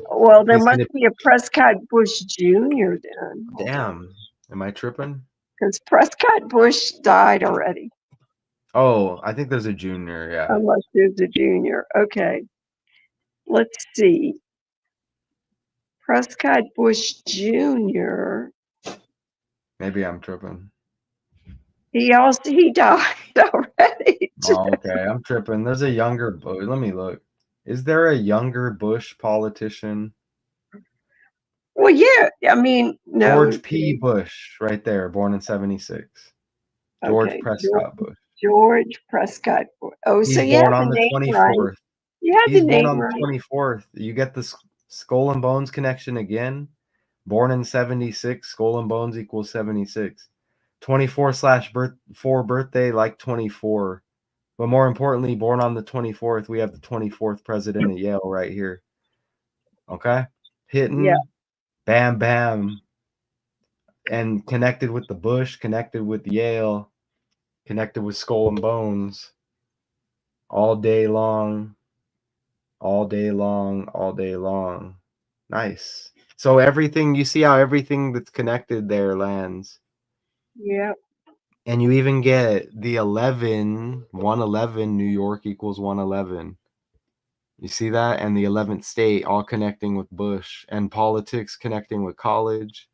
well, there must be a Prescott Bush Jr. then. Damn. Am I tripping? Because Prescott Bush died already. Oh, I think there's a junior, yeah. Unless there's a junior. Okay. Let's see. Prescott Bush Jr. Maybe I'm tripping. He died already. Oh, okay, I'm tripping. There's a younger Bush. Let me look. Is there a younger Bush politician? Well, yeah. I mean, no. George P. Bush, right there, born in 76. George Okay, Prescott Bush. George Prescott. Oh, so He's you had born the on the name right. 24th. You had He's the born name on the right. 24th. You get the skull and bones connection again. Born in 76, skull and bones equals 76. 24/4 birthday, like 24. But more importantly, born on the 24th, we have the 24th president of Yale right here. Okay? Hitting, Yeah. bam, bam. And connected with the Bush, connected with Yale, connected with skull and bones. All day long. All day long, all day long. Nice. So everything, you see how everything that's connected there lands. Yeah. And you even get the 111, New York equals 111. You see that? And the 11th state all connecting with Bush, and politics connecting with college.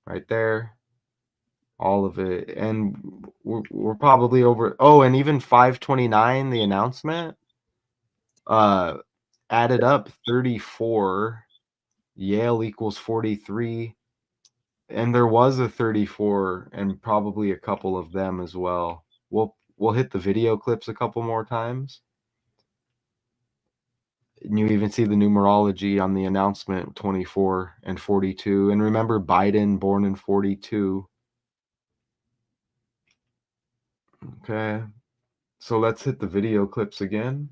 Right there. All of it. And we're probably over. Oh, and even 529, the announcement, added up 34. Yale equals 43. And there was a 34 and probably a couple of them as well. We'll hit the video clips a couple more times. And you even see the numerology on the announcement, 24 and 42. And remember Biden, born in 42. Okay. So let's hit the video clips again.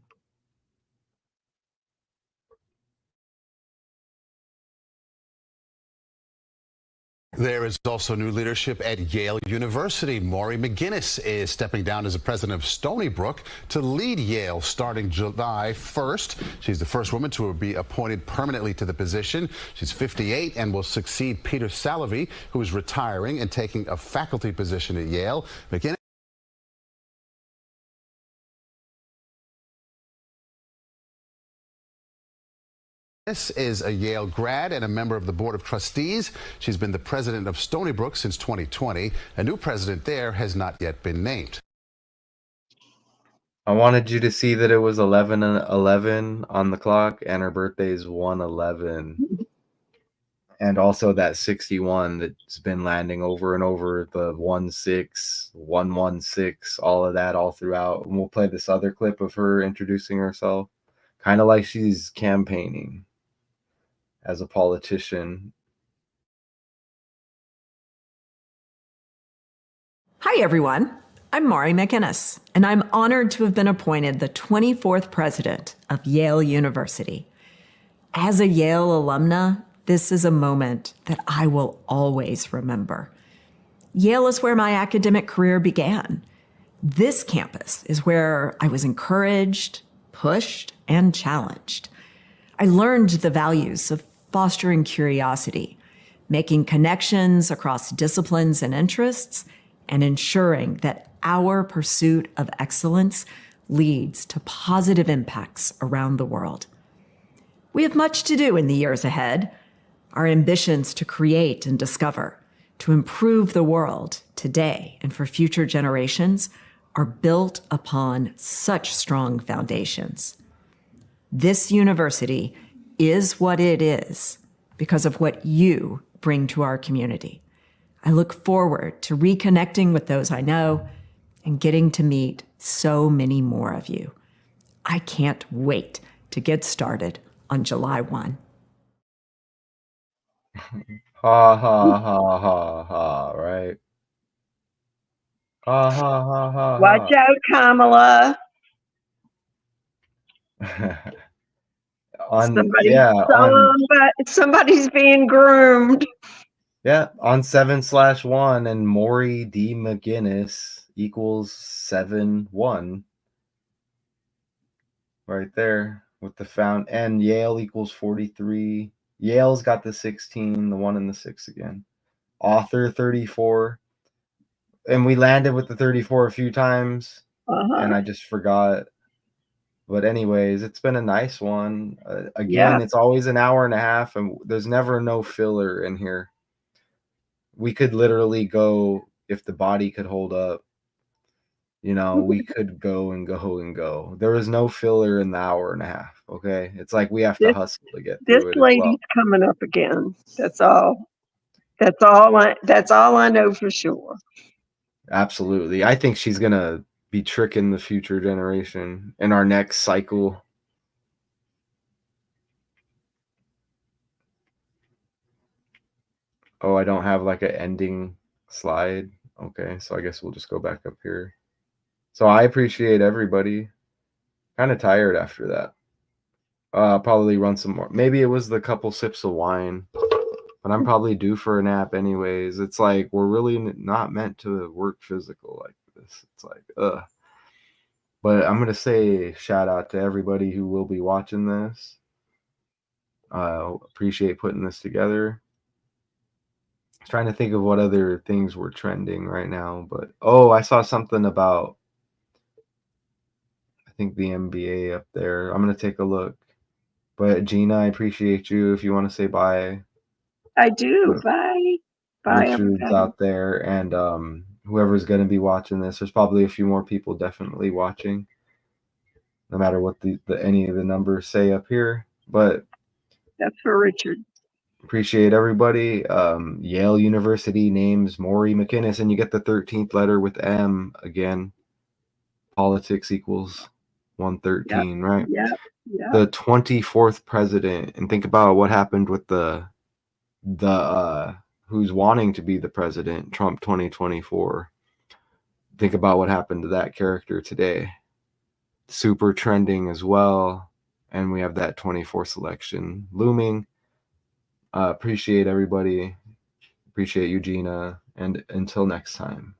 There is also new leadership at Yale University. Maurie McInnis is stepping down as the president of Stony Brook to lead Yale starting July 1st. She's the first woman to be appointed permanently to the position. She's 58 and will succeed Peter Salovey, who is retiring and taking a faculty position at Yale. McInnis is a Yale grad and a member of the Board of Trustees. She's been the president of Stony Brook since 2020. A new president there has not yet been named. I wanted you to see that it was 11:11 on the clock, and her birthday is 111. And also that 61 that's been landing over and over, the 16, 116, all of that all throughout. And we'll play this other clip of her introducing herself, kind of like she's campaigning as a politician. Hi, everyone. I'm Maurie McInnis, and I'm honored to have been appointed the 24th president of Yale University. As a Yale alumna, this is a moment that I will always remember. Yale is where my academic career began. This campus is where I was encouraged, pushed, and challenged. I learned the values of fostering curiosity, making connections across disciplines and interests, and ensuring that our pursuit of excellence leads to positive impacts around the world. We have much to do in the years ahead. Our ambitions to create and discover, to improve the world today and for future generations are built upon such strong foundations. This university is what it is because of what you bring to our community. I look forward to reconnecting with those I know and getting to meet so many more of you. I can't wait to get started on July 1. Ha ha ha ha ha, right? Ha ha ha ha Watch out, Kamala. ha. Somebody's being groomed. Yeah, on 7/1, and Maurie D. McInnis equals 7-1. Right there with the found, and Yale equals 43. Yale's got the 16, the 1 and the 6 again. Author 34. And we landed with the 34 a few times, and I just forgot. But anyways, it's been a nice one. Again, It's always an hour and a half, and there's never no filler in here. We could literally go, if the body could hold up, we could go and go and go. There was no filler in the hour and a half. Okay. It's like we have to This hustle to get this through it as lady's well. coming up again. That's all. That's all I know for sure. Absolutely. I think she's going to be tricking the future generation in our next cycle. Oh, I don't have like an ending slide. Okay, so I guess we'll just go back up here. So I appreciate everybody. Kind of tired after that. Probably run some more. Maybe it was the couple sips of wine, but I'm probably due for a nap anyways. It's like we're really not meant to work physical like this. It's like, ugh. But I'm gonna say shout out to everybody who will be watching this. Appreciate putting this together. I was trying to think of what other things were trending right now, but I saw something about, I think, the NBA up there. I'm gonna take a look. But Gina, I appreciate you. If you want to say bye, I do. Bye. Bye, Richard's everybody. out there, and whoever's gonna be watching this, there's probably a few more people definitely watching, no matter what the any of the numbers say up here. But That's for Richard. appreciate everybody. Yale University names Maurie McInnis, and you get the 13th letter with M again. Politics equals 113, Yep. right? Yep. Yep. The 24th president, and think about what happened with the who's wanting to be the president, Trump 2024. Think about what happened to that character today. Super trending as well, and we have that 24th election looming. Appreciate everybody. Appreciate you, Gina, and until next time.